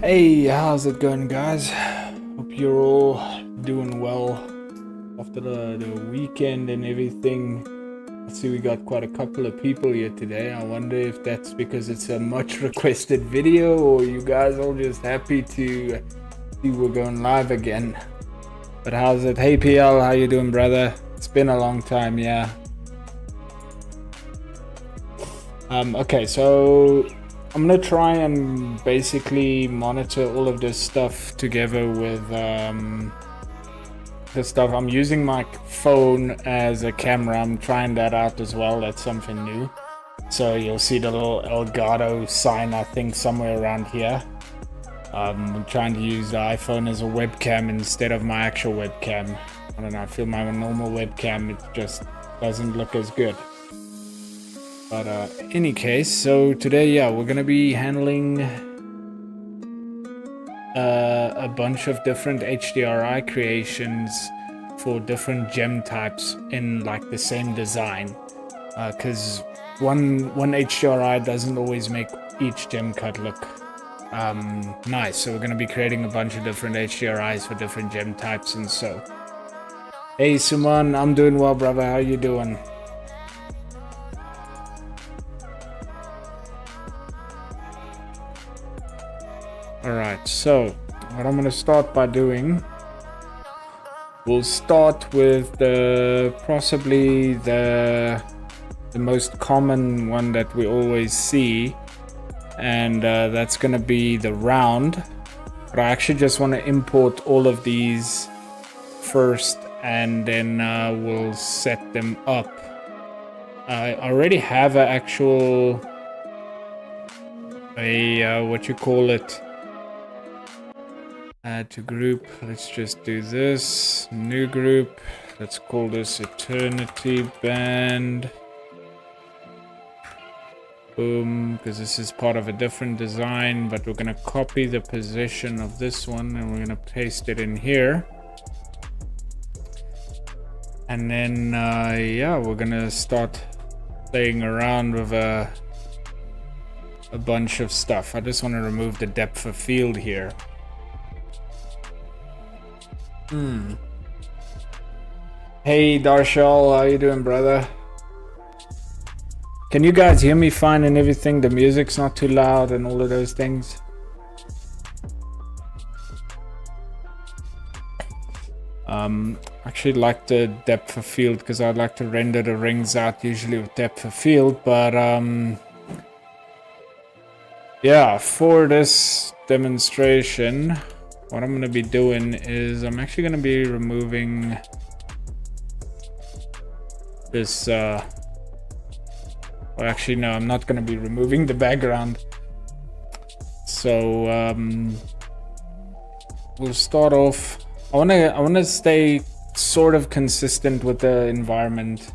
Hey, how's it going, guys? Hope you're all doing well after the weekend and everything. I see we got quite a couple of people here today. I wonder if that's because it's a much requested video or you guys all just happy to see we're going live again. But how's it? Hey PL, how you doing, brother? It's been a long time, yeah. Okay, so I'm gonna try and basically monitor all of this stuff together with the stuff. I'm using my phone as a camera. I'm trying that out as well. That's something new. So you'll see the little Elgato sign, I think, somewhere around here. I'm trying to use the iPhone as a webcam instead of my actual webcam. I don't know, I feel my normal webcam, it just doesn't look as good. But any case, so today, yeah, we're gonna be handling a bunch of different HDRI creations for different gem types in like the same design. Because one HDRI doesn't always make each gem cut look nice. So we're gonna be creating a bunch of different HDRIs for different gem types and so. Hey Suman, I'm doing well, brother. How you doing? Alright, so what I'm going to start by doing, we'll start with possibly the most common one that we always see, and that's going to be the round. But I actually just want to import all of these first, and then we'll set them up. I already have an actual, what you call it, add to group. Let's just do this. New group. Let's call this Eternity Band. Boom, because this is part of a different design, but we're going to copy the position of this one and we're going to paste it in here. And then, yeah, we're going to start playing around with a bunch of stuff. I just want to remove the depth of field here. Hey Darshal, how you doing, brother? Can you guys hear me fine and everything? The music's not too loud and all of those things. Actually like the depth of field because I'd like to render the rings out usually with depth of field, but yeah, for this demonstration what I'm going to be doing is I'm actually going to be removing this, well actually no, I'm not going to be removing the background. So we'll start off, I want to stay sort of consistent with the environment.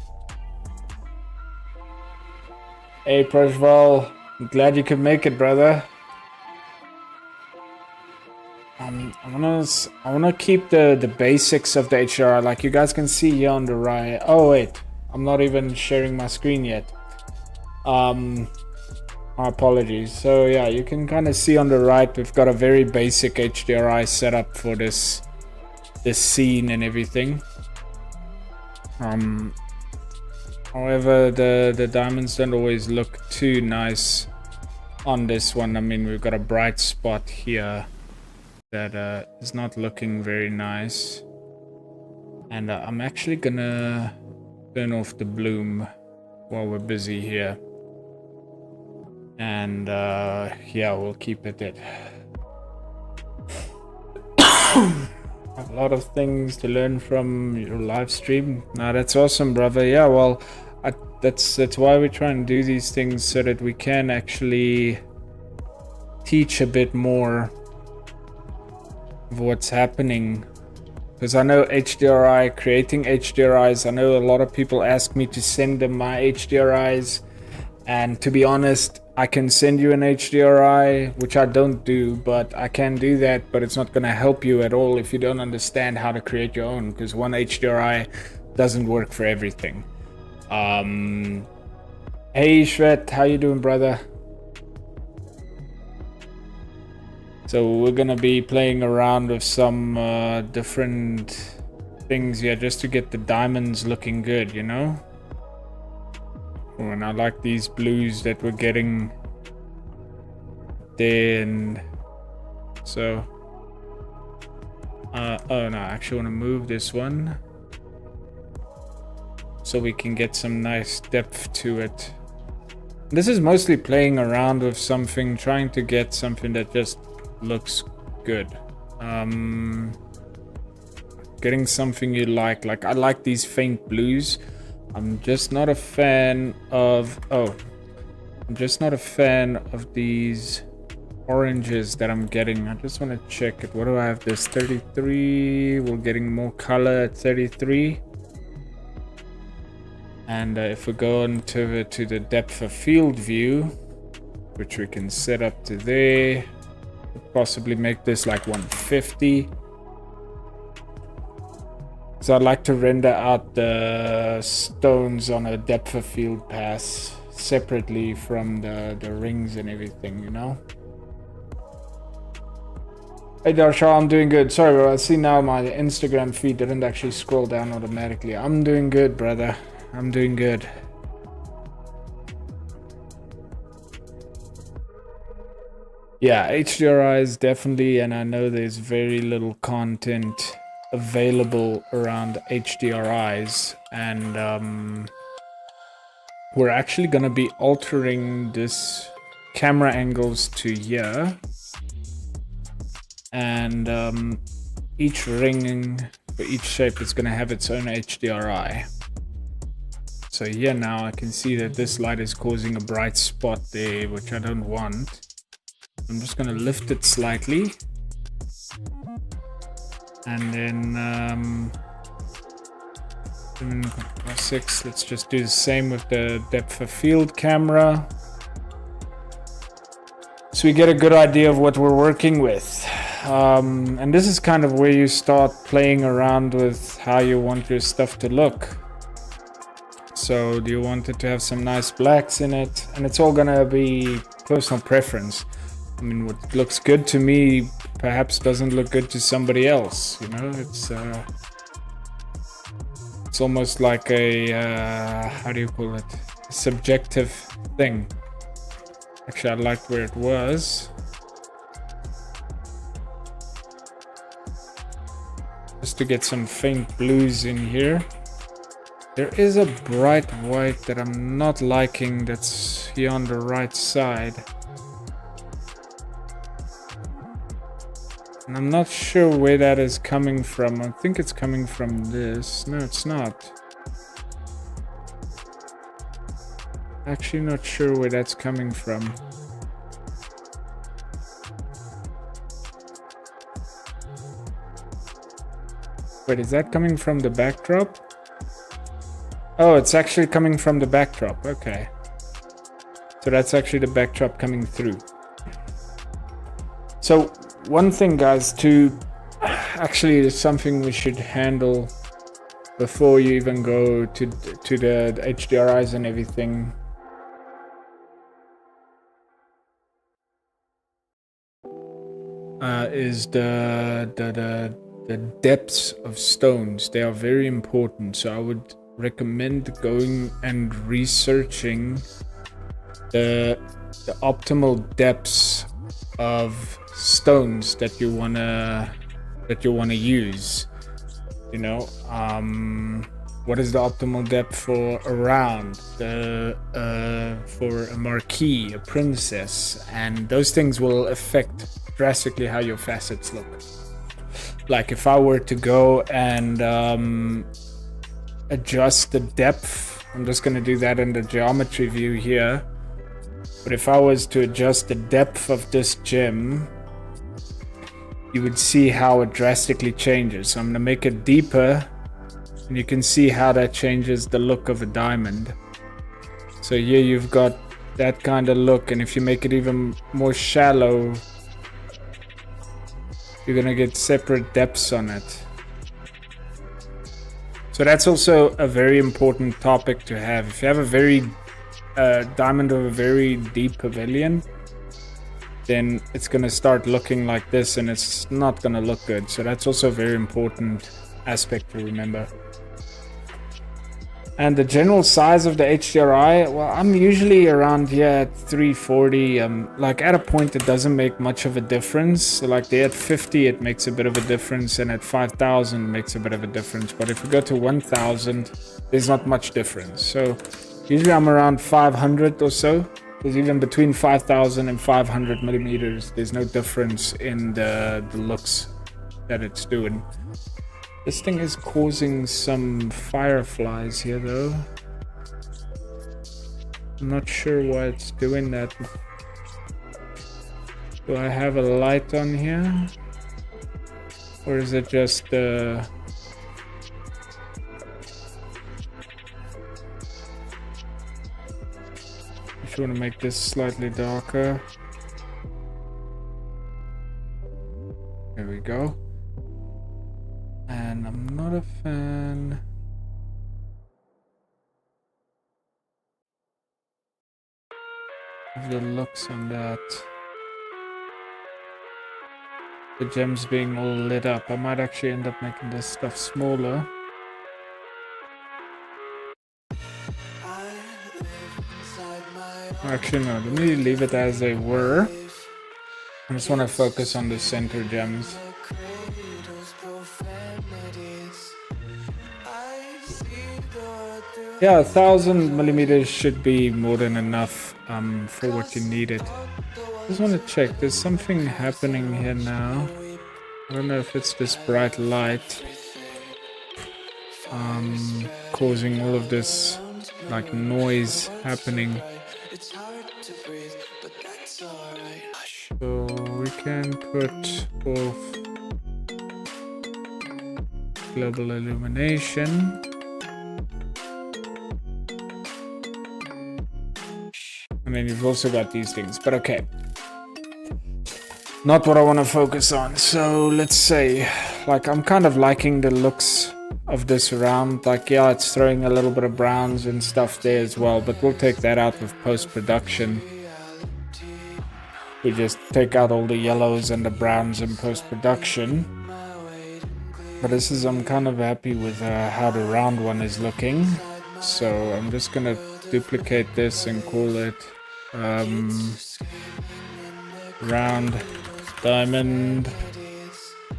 Hey Prajval, I'm glad you could make it, brother. I wanna keep the basics of the HDRI, like you guys can see here on the right. Oh wait, I'm not even sharing my screen yet. My apologies. So yeah, you can kind of see on the right we've got a very basic HDRI setup for this scene and everything. However, the diamonds don't always look too nice on this one. I mean, we've got a bright spot here that is not looking very nice, and I'm actually gonna turn off the bloom while we're busy here, and yeah, we'll keep it at a lot of things to learn from your live stream. Now that's awesome, brother. Yeah, well, that's why we try and do these things, so that we can actually teach a bit more of what's happening. Because I know HDRI, creating HDRIs, I know a lot of people ask me to send them my HDRIs, and to be honest, I can send you an HDRI, which I don't do, but I can do that, but it's not going to help you at all if you don't understand how to create your own, because one HDRI doesn't work for everything. Hey Shred, how you doing, brother? So we're gonna be playing around with some different things here just to get the diamonds looking good, you know? Oh, and I like these blues that we're getting there, and so oh no, I actually want to move this one so we can get some nice depth to it. This is mostly playing around with something, trying to get something that just looks good. Getting something you like I like these faint blues. I'm just not a fan of these oranges that I'm getting. I just want to check it. What do I have? This 33. We're getting more color at 33. And if we go into to the depth of field view, which we can set up to there, possibly make this like 150. So I'd like to render out the stones on a depth of field pass separately from the rings and everything, you know? Hey Darsha, I'm doing good. Sorry bro, I see now my Instagram feed didn't actually scroll down automatically. I'm doing good, brother. I'm doing good. Yeah, HDRIs definitely, and I know there's very little content available around HDRIs, and we're actually going to be altering this camera angles to here, and each ring for each shape is going to have its own HDRI. So here now I can see that this light is causing a bright spot there, which I don't want. I'm just going to lift it slightly, and then 7.6. Let's just do the same with the depth of field camera, so we get a good idea of what we're working with. And this is kind of where you start playing around with how you want your stuff to look. So do you want it to have some nice blacks in it? And it's all gonna be personal preference. I mean, what looks good to me perhaps doesn't look good to somebody else, you know? It's almost like a how do you call it? A subjective thing. Actually, I liked where it was. Just to get some faint blues in here. There is a bright white that I'm not liking that's here on the right side. And I'm not sure where that is coming from. I think it's coming from this. No, it's not. Actually not sure where that's coming from. Wait, is that coming from the backdrop? Oh, it's actually coming from the backdrop. Okay. So that's actually the backdrop coming through. So one thing, guys, actually is something we should handle before you even go to the HDRIs and everything. Is the depths of stones. They are very important. So I would recommend going and researching the optimal depths of stones that you wanna use. You know, what is the optimal depth for a round, for a marquee, a princess, and those things will affect drastically how your facets look. Like if I were to go and adjust the depth, I'm just going to do that in the geometry view here, but if I was to adjust the depth of this gem, you would see how it drastically changes. So I'm going to make it deeper, and you can see how that changes the look of a diamond. So here you've got that kind of look, and if you make it even more shallow, you're gonna get separate depths on it. So that's also a very important topic to have. If you have a very diamond of a very deep pavilion, then it's going to start looking like this, and it's not going to look good. So that's also a very important aspect to remember. And the general size of the HDRI, well, I'm usually around here at 340. Like at a point it doesn't make much of a difference. So like there at 50 it makes a bit of a difference, and at 5,000 makes a bit of a difference. But if we go to 1,000, there's not much difference. So usually I'm around 500 or so. Because even between 5,000 and 500 millimeters, there's no difference in the looks that it's doing. This thing is causing some fireflies here though. I'm not sure why it's doing that. Do I have a light on here? Or is it just I just want to make this slightly darker. There we go. And I'm not a fan. Of the looks on that. The gems being all lit up. I might actually end up making this stuff smaller. Actually no, let me leave it as they were. I just want to focus on the center gems. Yeah, 1,000 millimeters should be more than enough for what you needed. Just want to check, there's something happening here now. I don't know if it's this bright light causing all of this like noise happening. So we can put both global illumination. And then you've also got these things, but okay. Not what I want to focus on. So let's say, like, I'm kind of liking the looks of this around. Like, yeah, it's throwing a little bit of browns and stuff there as well, but we'll take that out with post-production. We just take out all the yellows and the browns in post-production. But this is, I'm kind of happy with how the round one is looking. So I'm just gonna duplicate this and call it round diamond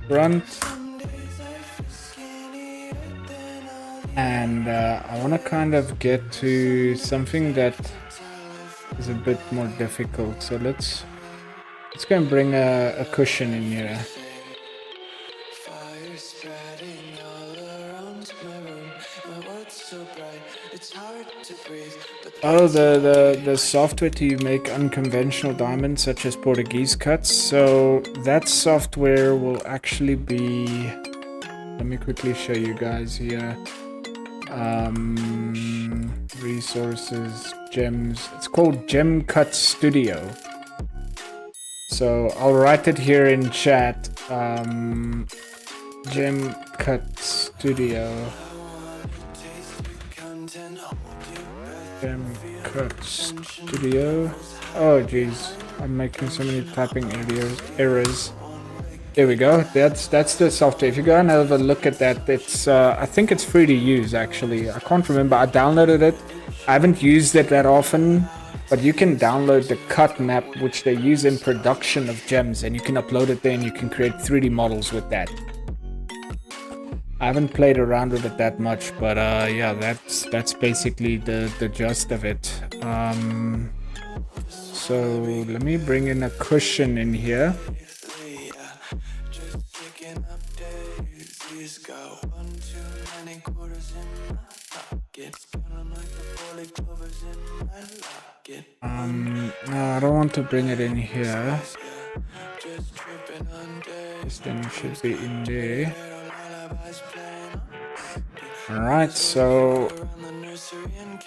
front. And I want to kind of get to something that is a bit more difficult. So let's go and bring a cushion in here. Oh, the software to make unconventional diamonds such as Portuguese cuts. So that software will actually be, let me quickly show you guys here. Resources, gems. It's called Gem Cut Studio. So I'll write it here in chat. Gem Cut Studio. Gem Cut Studio. Oh jeez, I'm making so many typing errors. There we go. That's the software. If you go and have a look at that, it's I think it's free to use actually. I can't remember. I downloaded it. I haven't used it that often, but you can download the cut map which they use in production of gems, and you can upload it there and you can create 3D models with that. I haven't played around with it that much, but yeah, that's basically the gist of it. So let me bring in a cushion in here. No, I don't want to bring it in here. This thing should be in there. Alright, so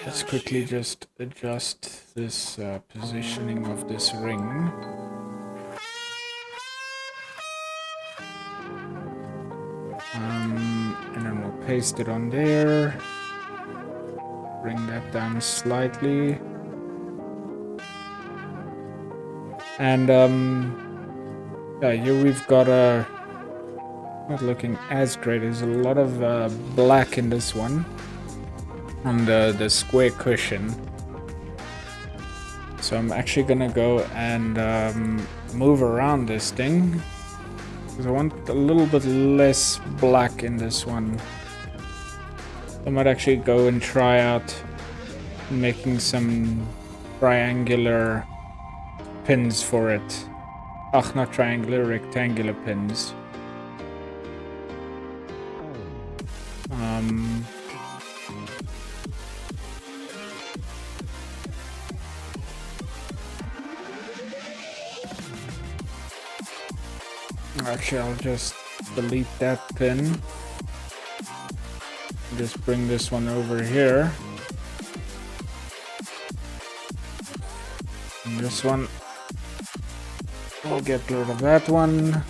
let's quickly just adjust this positioning of this ring. And then we'll paste it on there. Bring that down slightly. And yeah, here we've got a not looking as great. There's a lot of black in this one on the square cushion. So I'm actually gonna go and move around this thing because I want a little bit less black in this one. I might actually go and try out making some triangular pins for it. Ach, not triangular, rectangular pins. Actually, I'll just delete that pin. Just bring this one over here. And this one, we'll get rid of that one.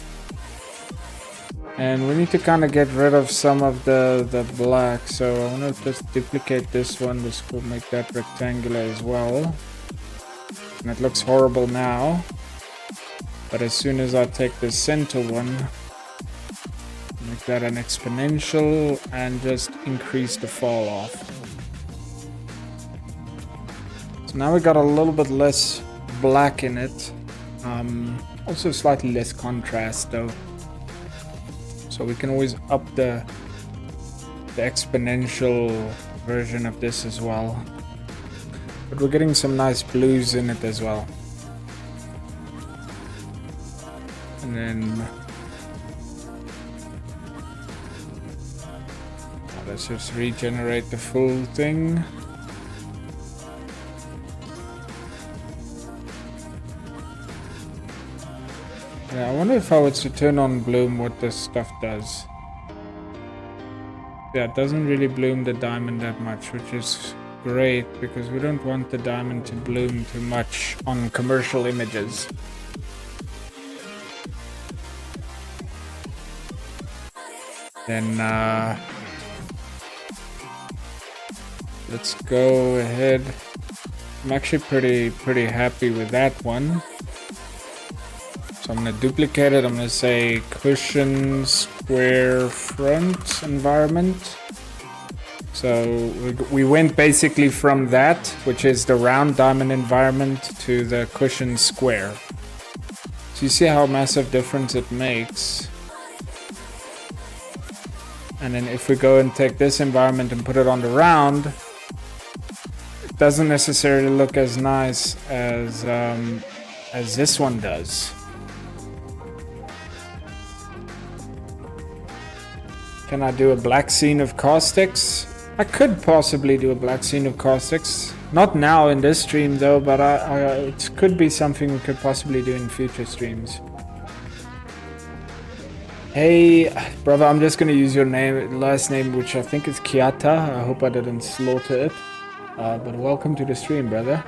And we need to kind of get rid of some of the black. So I want to just duplicate this one. This will make that rectangular as well. And it looks horrible now. But as soon as I take the center one, make that an exponential and just increase the fall off. So now we got a little bit less black in it. Also slightly less contrast though. So we can always up the exponential version of this as well. But we're getting some nice blues in it as well. And then let's just regenerate the full thing. Yeah, I wonder if I was to turn on bloom what this stuff does. Yeah, it doesn't really bloom the diamond that much, which is great because we don't want the diamond to bloom too much on commercial images. Then let's go ahead. I'm actually pretty happy with that one. So I'm gonna duplicate it. I'm gonna say cushion square front environment. So we went basically from that, which is the round diamond environment, to the cushion square. So you see how massive difference it makes. And then if we go and take this environment and put it on the round, it doesn't necessarily look as nice as this one does. Can I do a black scene of caustics? I could possibly do a black scene of caustics. Not now in this stream though, but it could be something we could possibly do in future streams. Hey, brother, I'm just gonna use your last name, which I think is Kiata. I hope I didn't slaughter it. But welcome to the stream, brother.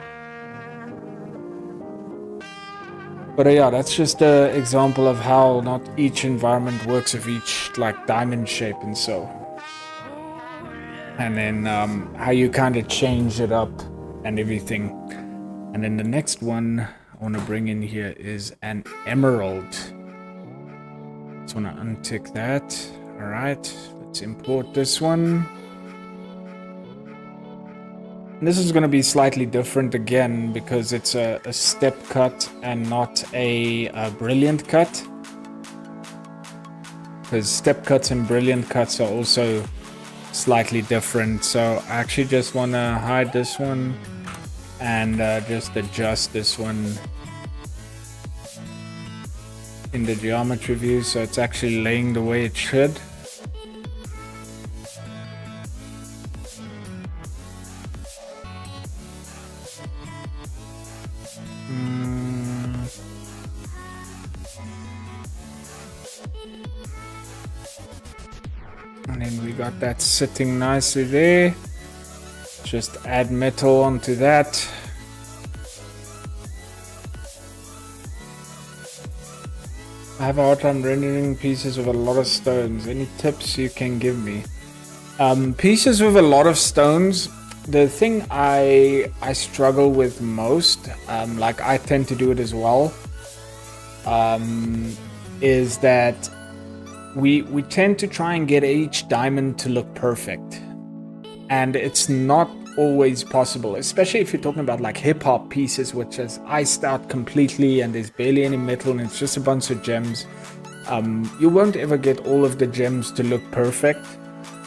But yeah, that's just an example of how not each environment works with each like diamond shape and so. And then how you kind of change it up and everything. And then the next one I want to bring in here is an emerald. Just want to untick that. All right, let's import this one. And this is going to be slightly different again because it's a step cut and not a brilliant cut. Because step cuts and brilliant cuts are also slightly different. So I actually just want to hide this one and just adjust this one in the geometry view so it's actually laying the way it should. And then we got that sitting nicely there. Just add metal onto that. I have a hard time rendering pieces with a lot of stones. Any tips you can give me? Pieces with a lot of stones, the thing I struggle with most, like I tend to do it as well, is that we tend to try and get each diamond to look perfect, and it's not always possible, especially if you're talking about like hip-hop pieces which is iced out completely and there's barely any metal and it's just a bunch of gems. You won't ever get all of the gems to look perfect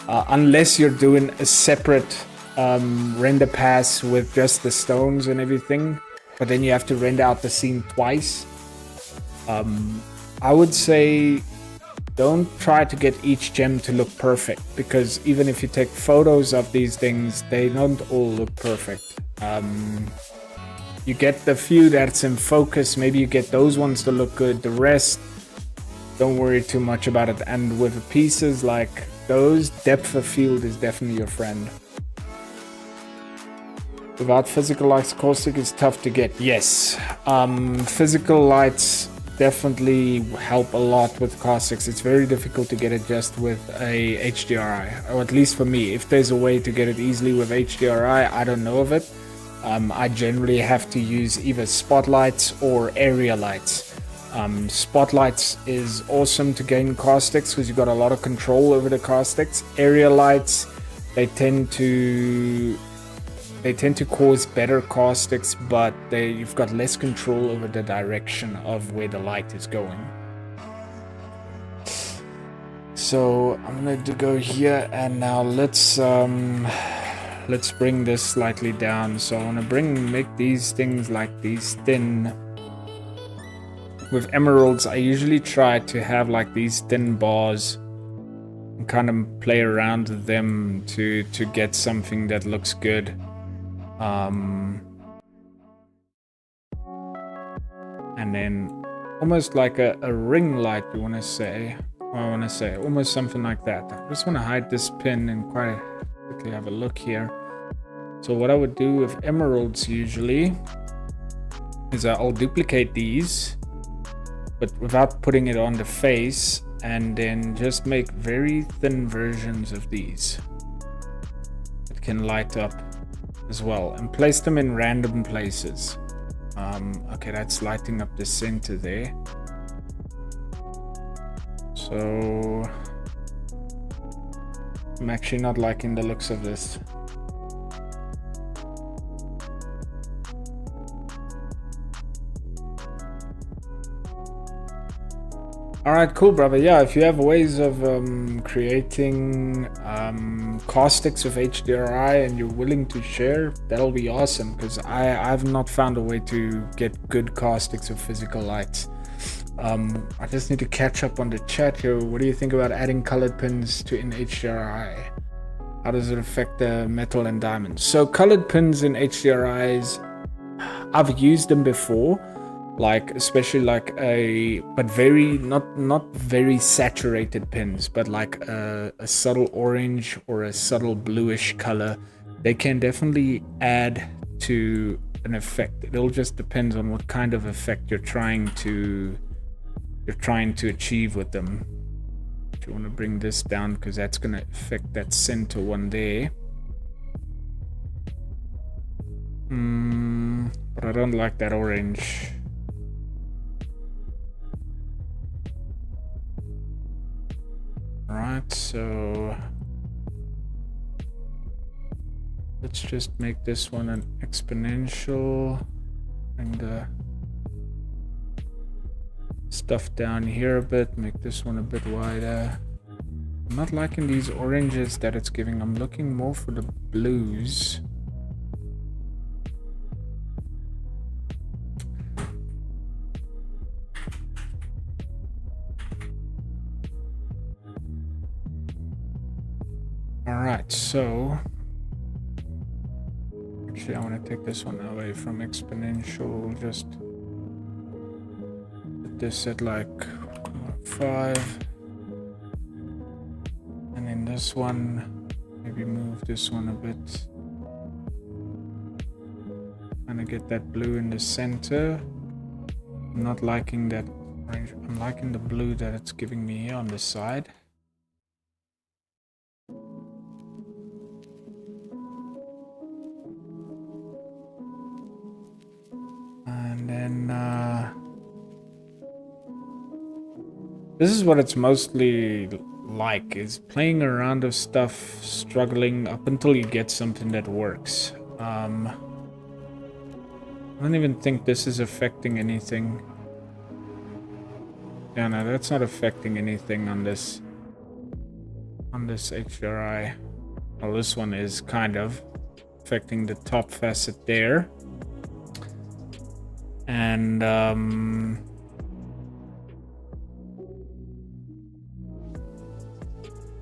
unless you're doing a separate render pass with just the stones and everything, but then you have to render out the scene twice. I would say don't try to get each gem to look perfect, because even if you take photos of these things, they don't all look perfect. You get the few that's in focus, maybe you get those ones to look good. The rest, don't worry too much about it. And with pieces like those, depth of field is definitely your friend. Without physical lights, caustic is tough to get. Yes, physical lights definitely help a lot with caustics. It's very difficult to get it just with a HDRI, or at least for me. If there's a way to get it easily with HDRI, I don't know of it. I generally have to use either spotlights or area lights. Spotlights is awesome to gain caustics because you've got a lot of control over the caustics. Area lights, they tend to cause better caustics, but you've got less control over the direction of where the light is going. So I'm going to go here, and now let's bring this slightly down. So I want to make these things like these thin. With emeralds, I usually try to have like these thin bars and kind of play around with them to get something that looks good. And then almost like a ring light, I want to say, almost something like that. I just want to hide this pin and quite quickly have a look here. So what I would do with emeralds usually is I'll duplicate these, but without putting it on the face, and then just make very thin versions of these that can light up as well, and place them in random places. Okay, that's lighting up the center there. So I'm actually not liking the looks of this. Alright, cool, brother. Yeah, if you have ways of creating caustics with HDRI and you're willing to share, that'll be awesome, because I've not found a way to get good caustics with physical lights. I just need to catch up on the chat here. What do you think about adding colored pins to in HDRI? How does it affect the metal and diamonds? So colored pins in HDRIs, I've used them before. Like especially like but very not very saturated pins, but like a subtle orange or a subtle bluish color. They can definitely add to an effect. It all just depends on what kind of effect you're trying to achieve with them. If you want to bring this down, because that's going to affect that center one there. But I don't like that orange. Alright, so let's just make this one an exponential, bring the stuff down here a bit, make this one a bit wider. I'm not liking these oranges that it's giving. I'm looking more for the blues. Alright, so actually I want to take this one away from exponential, just put this at like 5, and then this one, maybe move this one a bit, kind of get that blue in the center. I'm not liking that orange. I'm liking the blue that it's giving me here on the side. And then This is what it's mostly like, is playing around with stuff, struggling up until you get something that works. I don't even think this is affecting anything. Yeah, no, that's not affecting anything on this HDRI. Well, this one is kind of affecting the top facet there. And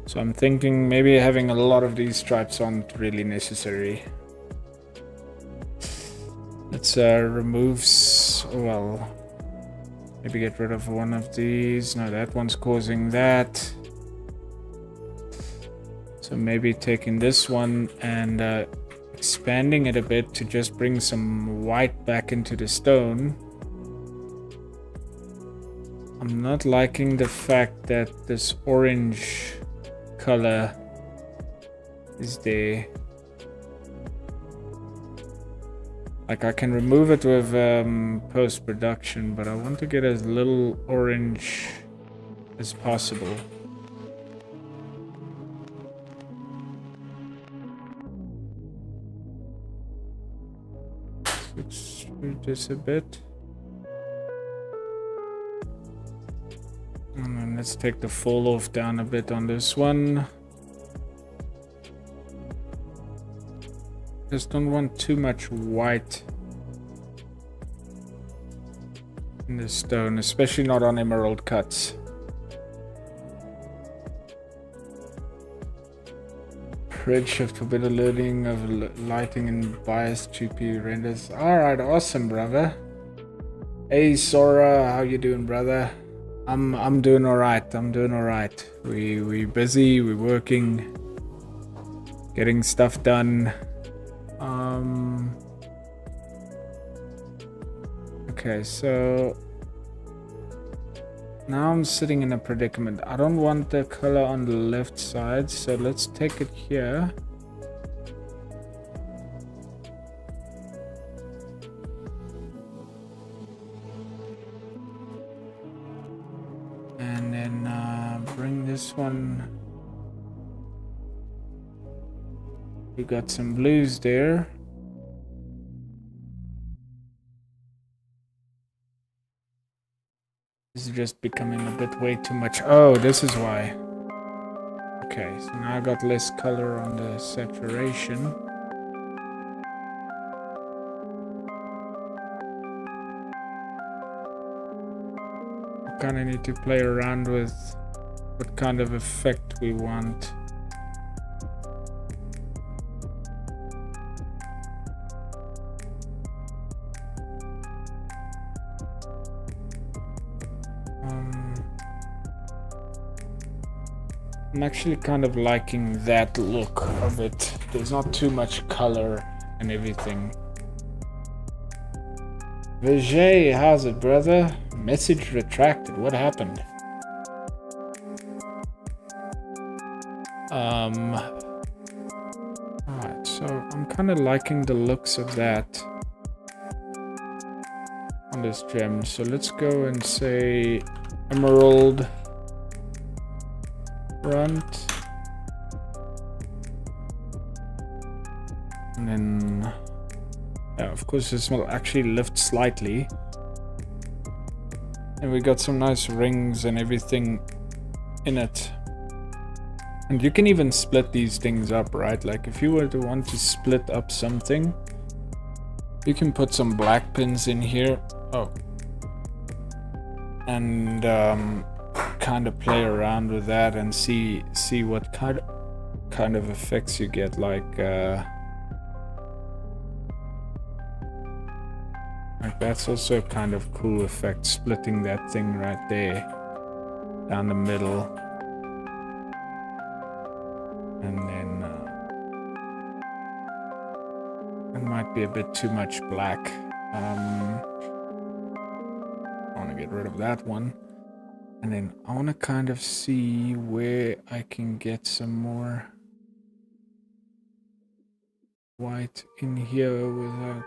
so I'm thinking maybe having a lot of these stripes aren't really necessary. Let's remove, well, maybe get rid of one of these. No, that one's causing that. So maybe taking this one and expanding it a bit to just bring some white back into the stone. I'm not liking the fact that this orange color is there. Like, I can remove it with post-production, but I want to get as little orange as possible. Switch this a bit. And then let's take the fall off down a bit on this one. Just don't want too much white in the stone, especially not on emerald cuts. Redshift for better learning of lighting and bias GPU renders. Alright, awesome, brother. Hey Sora, how you doing, brother? I'm doing alright. I'm doing alright. We busy, we're working, getting stuff done. Okay, so now I'm sitting in a predicament. I don't want the color on the left side, so let's take it here. And then bring this one. We got some blues there. This is just becoming a bit way too much. Oh, this is why. Okay, so now I got less color on the saturation. I kind of need to play around with what kind of effect we want. I'm actually kind of liking that look of it. There's not too much color and everything. Vijay, how's it, brother? Message retracted. What happened? Alright, so I'm kind of liking the looks of that on this gem. So let's go and say emerald front, and then yeah, of course this will actually lift slightly, and we got some nice rings and everything in it. And you can even split these things up, right? Like if you were to want to split up something, you can put some black pins in here. Oh, and kind of play around with that and see what kind of effects you get. Like that's also a kind of cool effect, splitting that thing right there down the middle, and then it might be a bit too much black. I want to get rid of that one. And then I want to kind of see where I can get some more white in here without...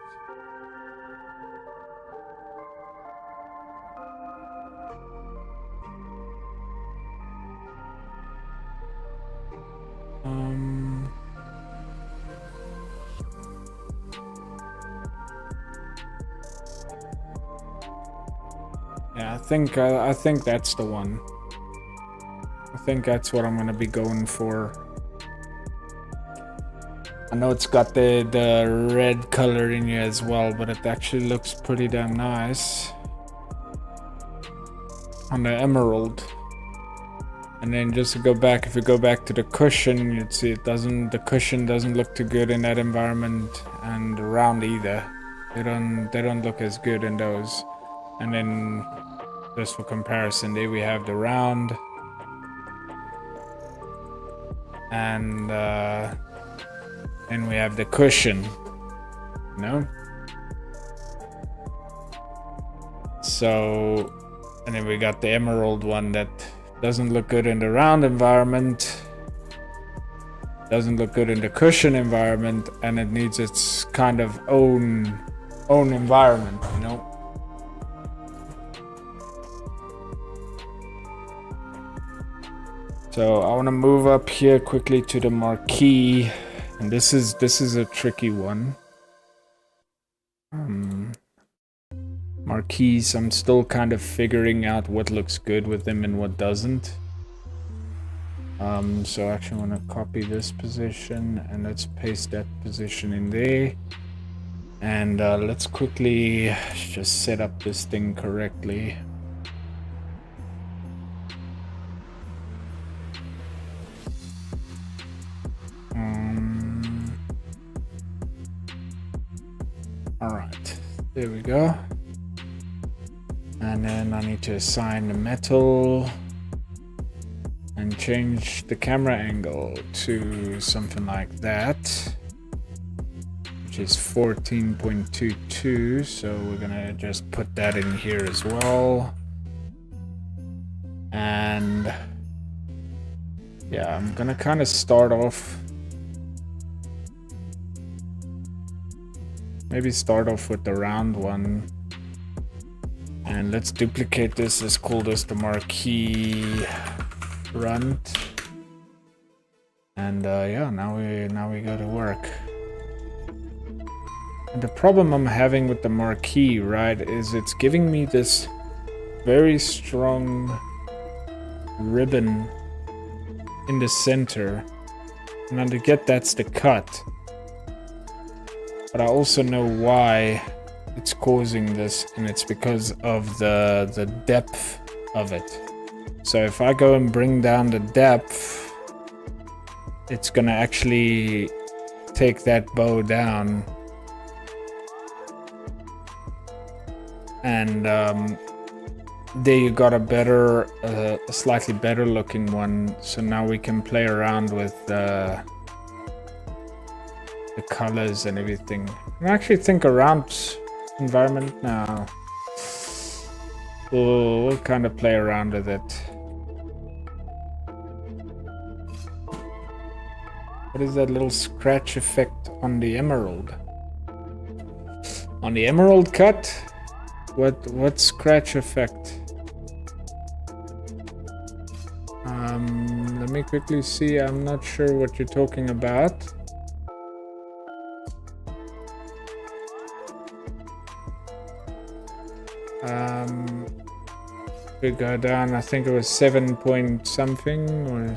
Yeah, I think that's the one. I think that's what I'm gonna be going for. I know it's got the red color in here as well, but it actually looks pretty damn nice on the emerald. And then just to go back, if you go back to the cushion, you'd see the cushion doesn't look too good in that environment, and the round either. They don't look as good in those. And then just for comparison, there we have the round, and then we have the cushion, you know? So, and then we got the emerald one that doesn't look good in the round environment, doesn't look good in the cushion environment, and it needs its kind of own environment, you know? So I want to move up here quickly to the marquee, and this is a tricky one. Marquees, I'm still kind of figuring out what looks good with them and what doesn't. So I actually want to copy this position and let's paste that position in there. And let's quickly just set up this thing correctly. Alright, there we go. And then I need to assign the metal and change the camera angle to something like that, which is 14.22. So we're gonna just put that in here as well. And yeah, I'm gonna kind of start off, maybe start off with the round one. And let's duplicate this. Let's call this the marquee front. And yeah, now we go to work. And the problem I'm having with the marquee, right, is it's giving me this very strong ribbon in the center. And I get that's the cut. But I also know why it's causing this, and it's because of the depth of it. So if I go and bring down the depth, it's gonna actually take that bow down. And there you got a slightly better looking one. So now we can play around with the colors and everything. I actually think around environment now. We'll kind of play around with it. What is that little scratch effect on the emerald? On the emerald cut? What scratch effect? Let me quickly see. I'm not sure what you're talking about. We go down, I think it was 7 point something, or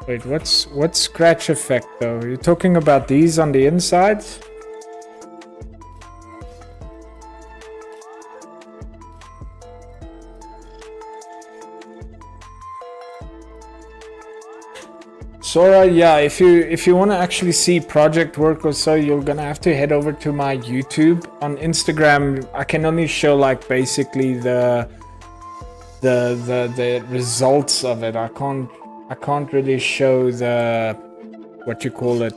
wait, what's scratch effect though? You're talking about these on the inside? Sora, yeah, if you want to actually see project work or so, you're gonna have to head over to my YouTube. On Instagram, I can only show like basically the results of it. I can't really show the, what you call it.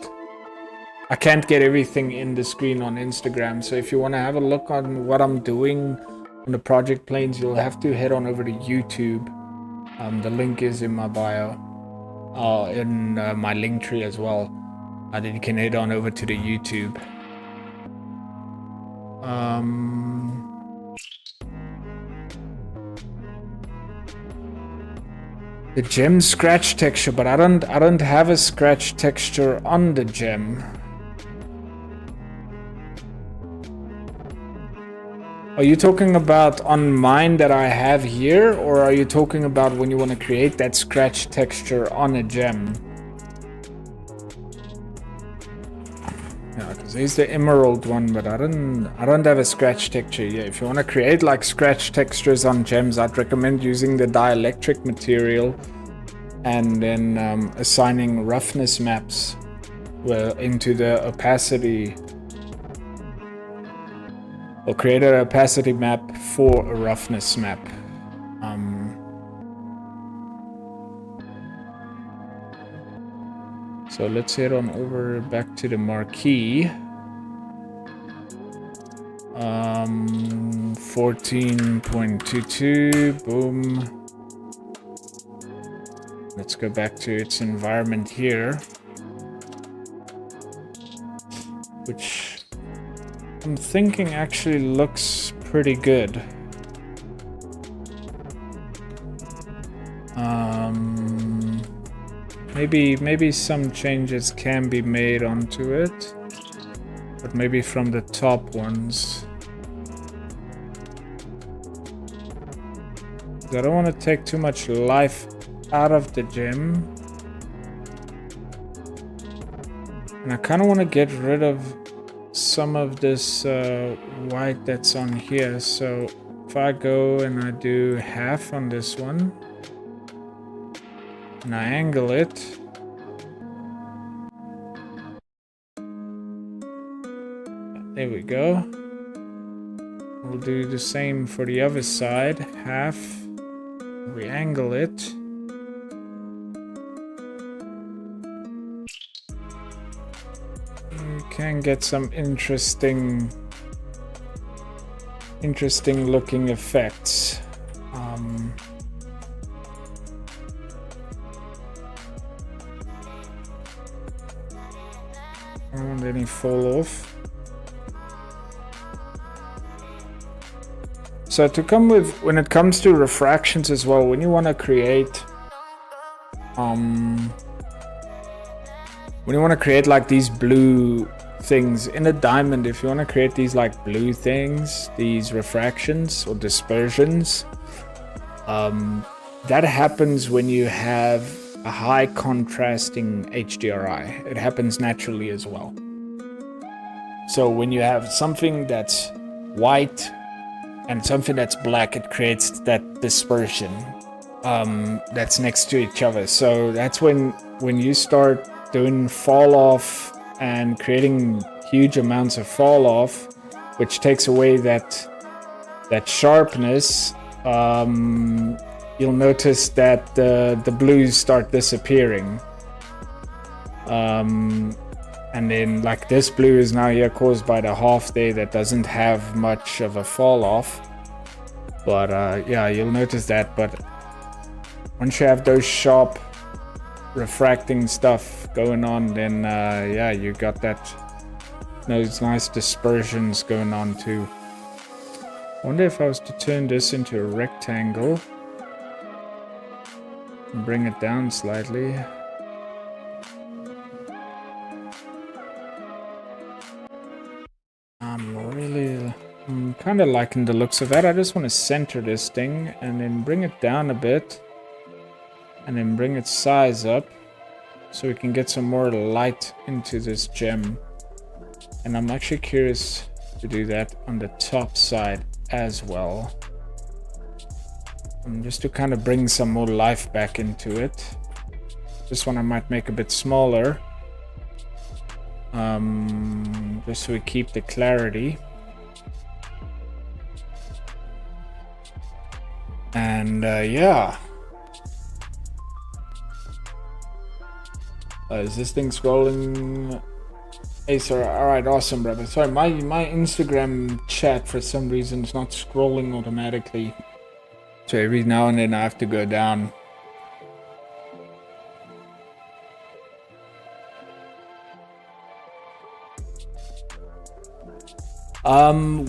I can't get everything in the screen on Instagram. So if you want to have a look on what I'm doing on the project planes, you'll have to head on over to YouTube. The link is in my bio. In my link tree as well. And then you can head on over to the YouTube. The gem scratch texture, but I don't have a scratch texture on the gem. Are you talking about on mine that I have here, or are you talking about when you want to create that scratch texture on a gem? Yeah, because here's the emerald one, but I don't have a scratch texture here. If you want to create like scratch textures on gems, I'd recommend using the dielectric material and then assigning roughness maps into the opacity, or create an opacity map for a roughness map. So let's head on over back to the Marquee. 14.22, boom. Let's go back to its environment here, which I'm thinking actually looks pretty good. Maybe some changes can be made onto it, but maybe from the top ones. I don't want to take too much life out of the gem, and I kind of want to get rid of some of this white that's on here. So if I go and I do half on this one and I angle it, there we go. We'll do the same for the other side. Half, we angle it. You can get some interesting looking effects. I don't want any fall off. So to come with, when it comes to refractions as well, when you want to create like these blue things in a diamond, if you want to create these like blue things, these refractions or dispersions, that happens when you have a high contrasting HDRI. It happens naturally as well. So when you have something that's white and something that's black, it creates that dispersion that's next to each other. So that's when you start doing fall off and creating huge amounts of fall off, which takes away that sharpness, you'll notice that the blues start disappearing. And then like this blue is now here caused by the half there that doesn't have much of a fall off. But yeah, you'll notice that. But once you have those sharp refracting stuff going on, then yeah, you got those nice dispersions going on too. I wonder if I was to turn this into a rectangle and bring it down slightly. I'm kind of liking the looks of that. I just want to center this thing and then bring it down a bit and then bring its size up so we can get some more light into this gem. And I'm actually curious to do that on the top side as well. And just to kind of bring some more life back into it. This one I might make a bit smaller. Just so we keep the clarity. And yeah. Is this thing scrolling? Hey, sir. Alright, awesome, brother. Sorry, my Instagram chat for some reason is not scrolling automatically. So every now and then I have to go down.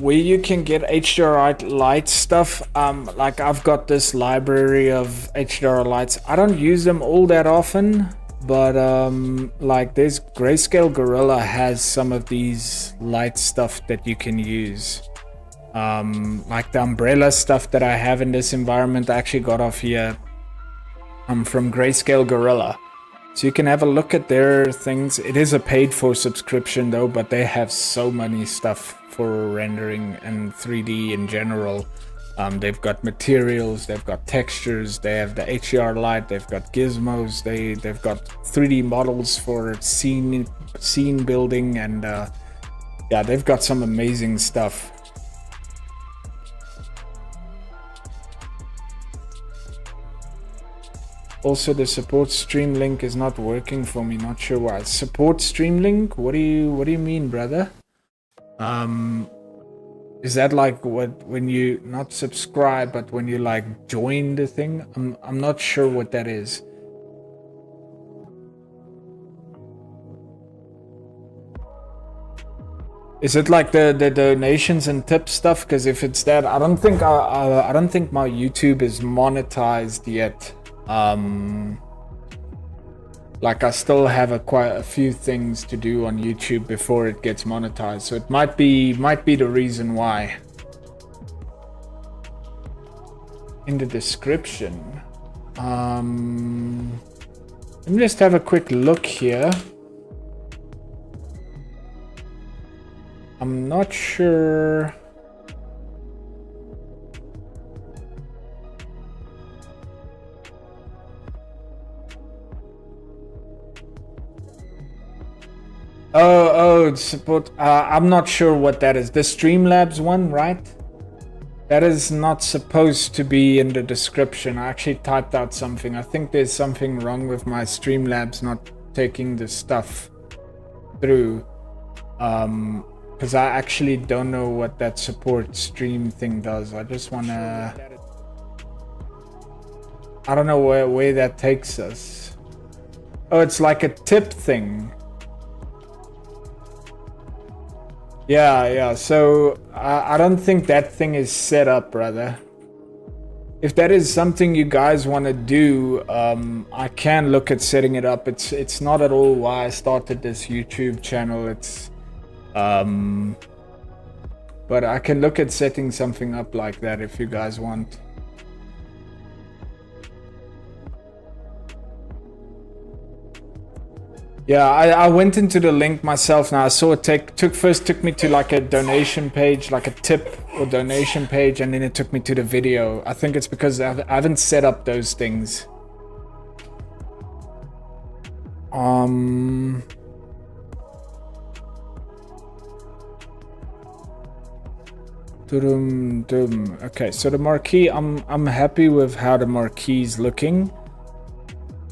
Where you can get HDRI light stuff, like I've got this library of HDRI lights. I don't use them all that often, but like there's Grayscale Gorilla has some of these light stuff that you can use. Like the umbrella stuff that I have in this environment, I actually got off here from Grayscale Gorilla. So you can have a look at their things. It is a paid for subscription though, but they have so many stuff for rendering and 3D in general. They've got materials, they've got textures, they have the HDR light, they've got gizmos, they've got 3D models for scene building, and yeah, they've got some amazing stuff. Also, the support stream link is not working for me. Not sure why. Support stream link? What do you mean, brother? Is that like when you not subscribe, but when you like join the thing? I'm not sure what that is. Is it like the donations and tips stuff? Because if it's that, I don't think my YouTube is monetized yet. Like I still have quite a few things to do on YouTube before it gets monetized, so it might be the reason why. In the description, let me just have a quick look here. I'm not sure. Oh, support. I'm not sure what that is. The Streamlabs one, right? That is not supposed to be in the description. I actually typed out something. I think there's something wrong with my Streamlabs not taking the stuff through. Because I actually don't know what that support stream thing does. I just want to... I don't know where that takes us. Oh, it's like a tip thing. Yeah, so I don't think that thing is set up, brother. If that is something you guys want to do, I can look at setting it up. It's not at all why I started this YouTube channel. It's but I can look at setting something up like that if you guys want. Yeah, I went into the link myself now. I saw it took me to like a donation page, like a tip or donation page, and then it took me to the video. I think it's because I haven't set up those things. Okay, so the marquee, I'm happy with how the marquee is looking.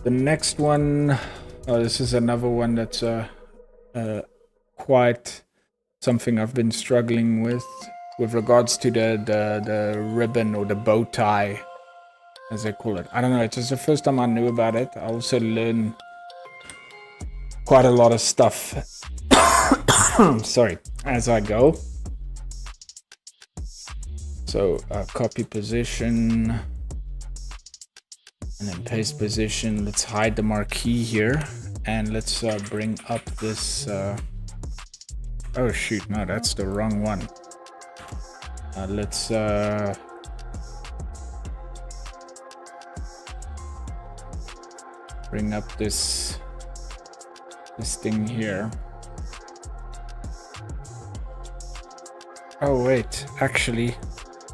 The next one, oh, this is another one that's quite something I've been struggling with regards to the ribbon or the bow tie, as they call it. I don't know, it was the first time I knew about it. I also learned quite a lot of stuff sorry, as I go. So copy position and then paste position. Let's hide the marquee here, and let's bring up this oh shoot, no, that's the wrong one. Let's bring up this thing here. Oh wait, actually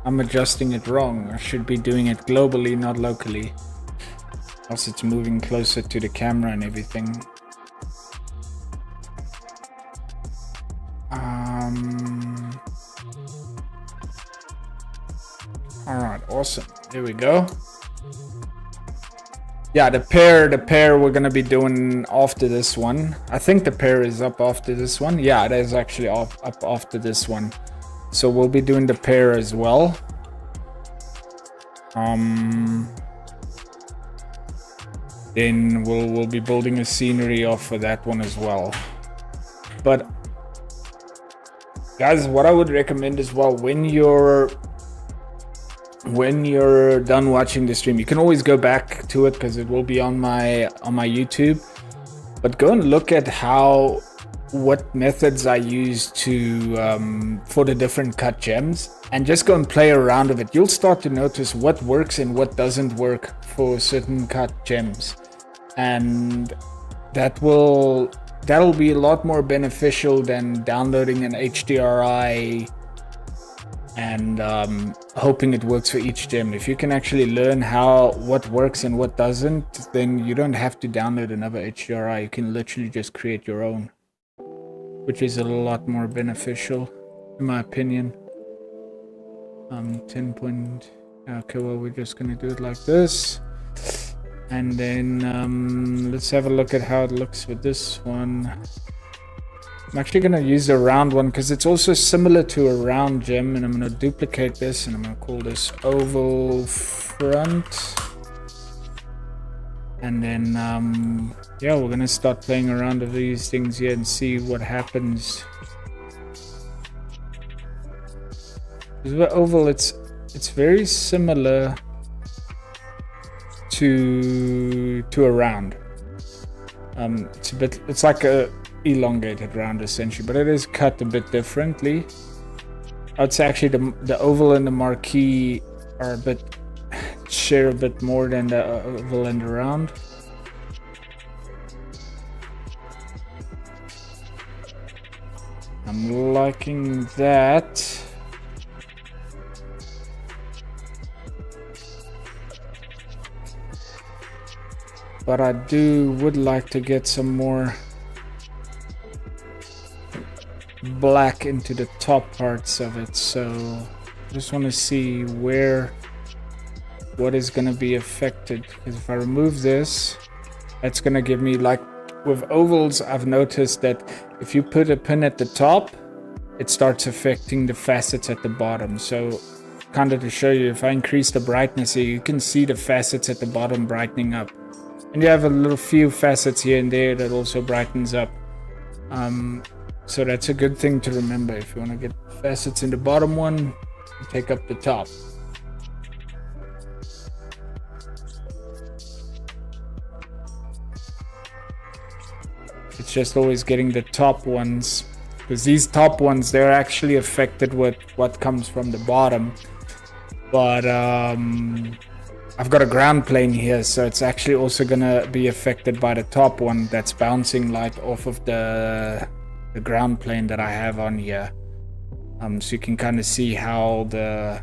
I'm adjusting it wrong. I should be doing it globally, not locally. Else it's moving closer to the camera and everything. Alright, awesome. There we go. Yeah, the pair we're gonna be doing after this one. I think the pair is up after this one. Yeah, it is actually up after this one. So we'll be doing the pair as well. Then we'll be building a scenery off for that one as well. But guys, what I would recommend as well, when you're done watching the stream, you can always go back to it because it will be on my YouTube. But go and look at how what methods I use to for the different cut gems, and just go and play around with it. You'll start to notice what works and what doesn't work for certain cut gems, and that'll be a lot more beneficial than downloading an HDRI and hoping it works for each gem. If you can actually learn what works and what doesn't, then you don't have to download another HDRI. You can literally just create your own, which is a lot more beneficial, in my opinion. 10 point. Okay, well, we're just gonna do it like this, and then let's have a look at how it looks with this one. I'm actually gonna use the round one because it's also similar to a round gem, and I'm gonna duplicate this and I'm gonna call this oval front. And then yeah, we're gonna start playing around with these things here and see what happens. With the oval, it's very similar to a round. It's like a elongated round essentially, but it is cut a bit differently. I'd say actually the oval and the marquee are share a bit more than the oval and the round. I'm liking that. But I would like to get some more black into the top parts of it, so I just want to see what is going to be affected, because if I remove this, that's going to give me, like with ovals, I've noticed that if you put a pin at the top, it starts affecting the facets at the bottom. So kind of to show you, if I increase the brightness here, you can see the facets at the bottom brightening up, and you have a few facets here and there that also brightens up. So that's a good thing to remember. If you want to get facets in the bottom one, you take up the top. It's just always getting the top ones, because these top ones, they're actually affected with what comes from the bottom. But I've got a ground plane here, so it's actually also gonna be affected by the top one that's bouncing light off of the ground plane that I have on here. So you can kind of see how the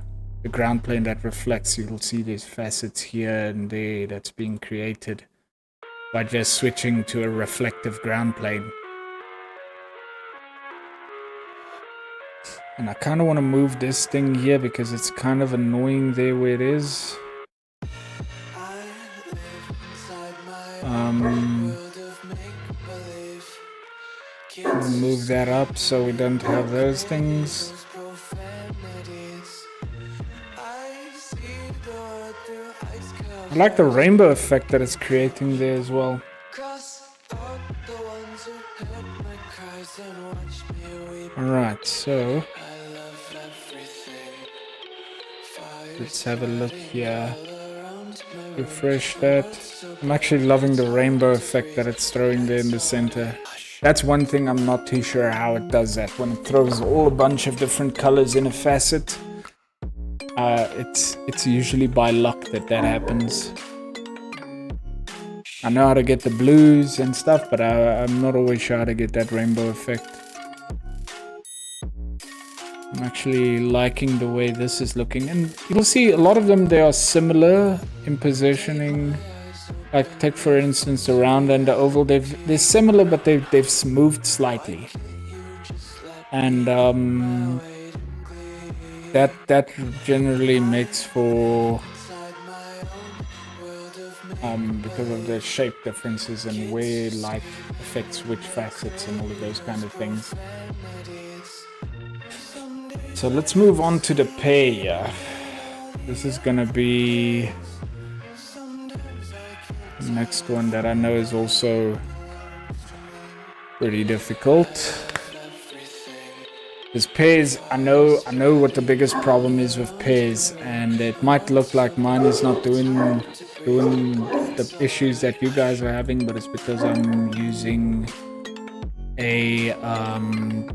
ground plane that reflects, you'll see these facets here and there that's being created by just switching to a reflective ground plane. And I kind of want to move this thing here because it's kind of annoying there where it is. Move that up so we don't have those things. I like the rainbow effect that it's creating there as well. Alright, so let's have a look here. Refresh that. I'm actually loving the rainbow effect that it's throwing there in the center. That's one thing I'm not too sure how it does that. When it throws all a bunch of different colors in a facet, it's usually by luck that happens. I know how to get the blues and stuff, but I'm not always sure how to get that rainbow effect. I'm actually liking the way this is looking, and you'll see a lot of them, they are similar in positioning. Like take for instance the round and the oval, they're similar, but they've moved slightly, and that generally makes for because of the shape differences and where light affects which facets and all of those kind of things. So let's move on to the Pear. This is gonna be the next one that I know is also pretty difficult. Because Pears, I know what the biggest problem is with Pears, and it might look like mine is not doing the issues that you guys are having, but it's because I'm using a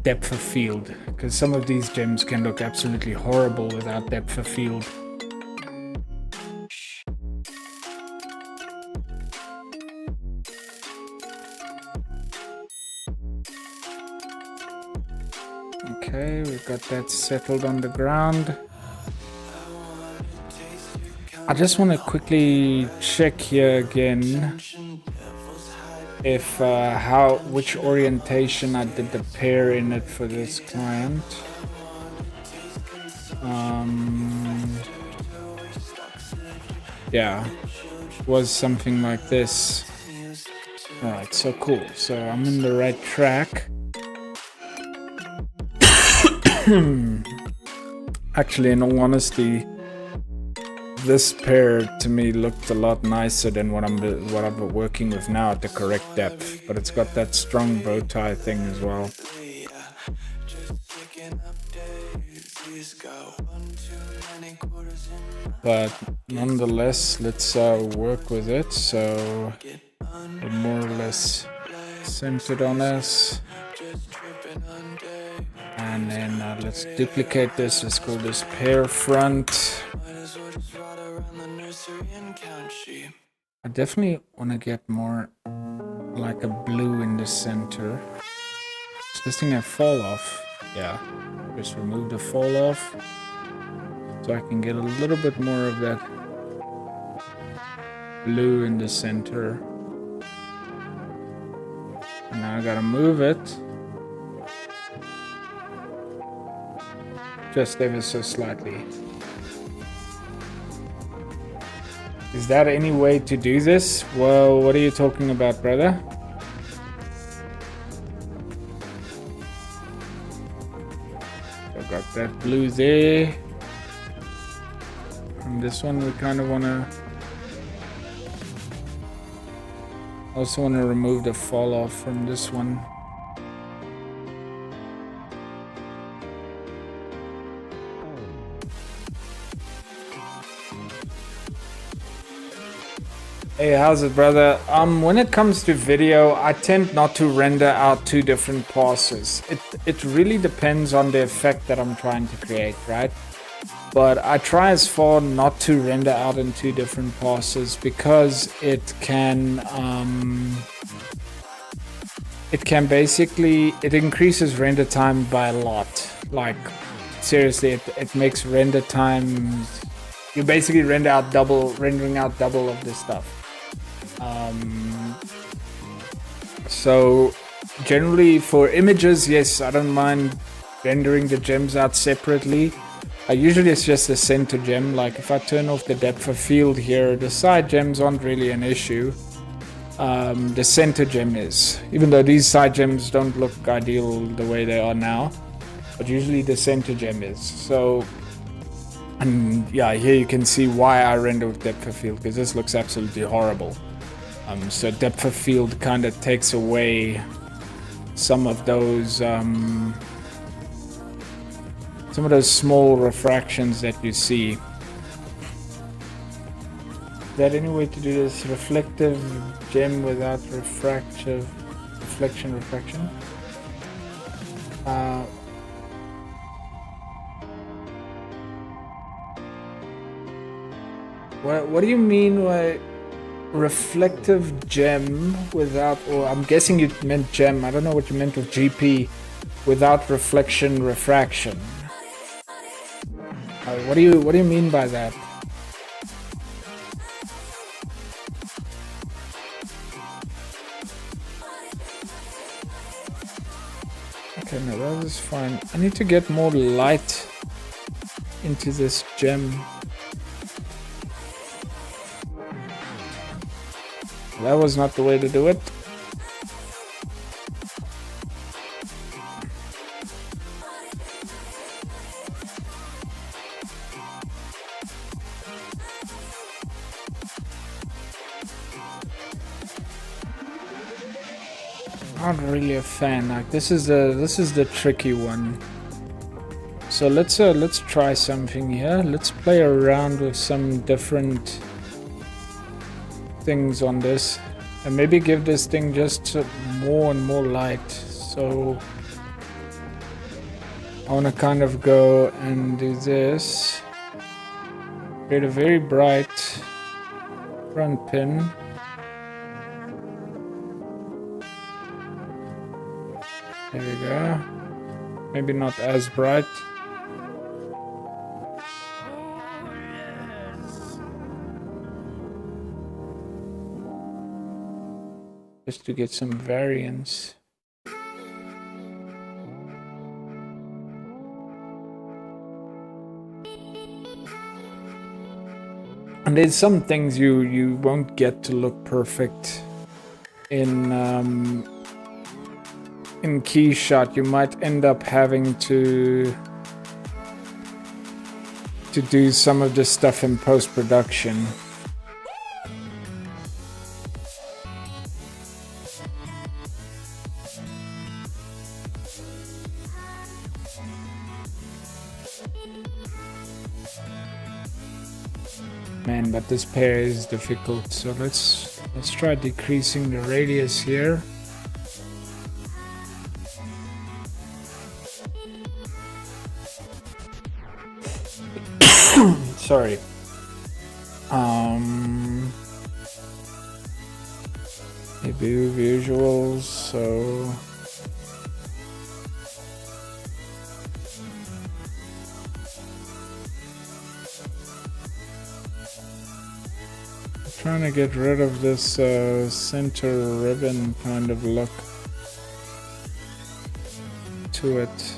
depth of field, because some of these gems can look absolutely horrible without depth of field. Okay, we've got that settled on the ground. I just want to quickly check here again if which orientation I did the pear in it for this client. Yeah, it was something like this. Alright, so cool. So I'm in the right track. Actually, in all honesty, this pear to me looked a lot nicer than what I'm working with now at the correct depth, but it's got that strong bow tie thing as well. But nonetheless, let's work with it. So we're more or less centered on us. And then let's duplicate this. Let's call this pear front. I definitely want to get more like a blue in the center. Does this thing have fall off? Yeah. Just remove the fall off so I can get a little bit more of that blue in the center. And now I gotta move it just ever so slightly. Is that any way to do this? Well, what are you talking about, brother? I've got that blue there. And this one we kind of want to... also want to remove the fall off from this one. Hey, how's it, brother? When it comes to video, I tend not to render out two different passes. It really depends on the effect that I'm trying to create, right? But I try as far not to render out in two different passes because it can basically, it increases render time by a lot. Like, seriously, it makes render time, you basically rendering out double of this stuff. So generally for images, yes, I don't mind rendering the gems out separately. Usually it's just the center gem. Like if I turn off the depth of field here, the side gems aren't really an issue. The center gem is, even though these side gems don't look ideal the way they are now, but usually the center gem is. So, and yeah, here you can see why I render with depth of field, because this looks absolutely horrible. So depth of field kind of takes away some of those small refractions that you see. Is there any way to do this reflective gem without refraction? What do you mean by reflective gem without, or I'm guessing you meant gem, I don't know what you meant with GP, without refraction. What do you mean by that? Okay, no, that is fine. I need to get more light into this gem. That was not the way to do it. Not really a fan. Like this is the tricky one. So let's try something here. Let's play around with some different things on this, and maybe give this thing just more and more light. So I want to kind of go and do this. Create a very bright front pin. There we go. Maybe not as bright. Just to get some variance. And there's some things you won't get to look perfect in key shot. You might end up having to do some of this stuff in post-production. Man, but this pair is difficult. So let's try decreasing the radius here. Sorry. Maybe visuals. So trying to get rid of this center ribbon kind of look to it.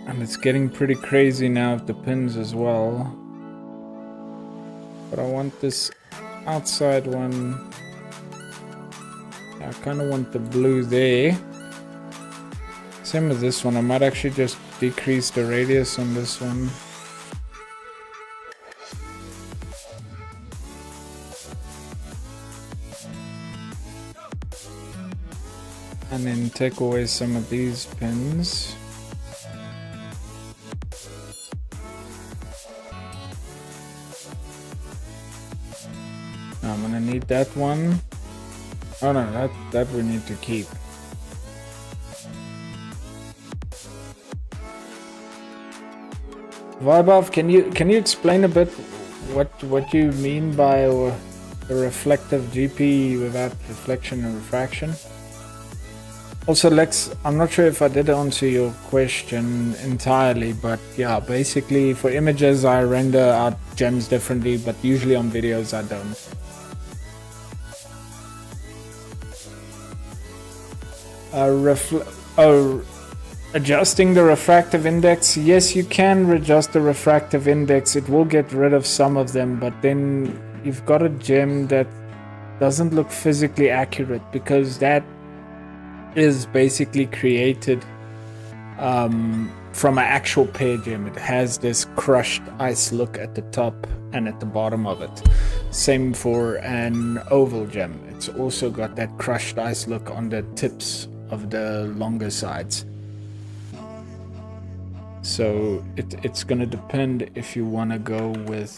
And it's getting pretty crazy now with the pins as well. But I want this outside one. I kind of want the blue there. Same with this one. I might actually just decrease the radius on this one. And then take away some of these pins. Now I'm gonna need that one. Oh no, that we need to keep. Vaibhav, can you explain a bit what you mean by the reflective GP without reflection and refraction? Also, Lex, I'm not sure if I did answer your question entirely, but yeah, basically for images I render out gems differently, but usually on videos I don't. Adjusting the refractive index. Yes, you can adjust the refractive index. It will get rid of some of them, but then you've got a gem that doesn't look physically accurate because that is basically created from an actual Pear gem. It has this crushed ice look at the top and at the bottom of it. Same for an oval gem. It's also got that crushed ice look on the tips of the longer sides. So it's gonna depend if you want to go with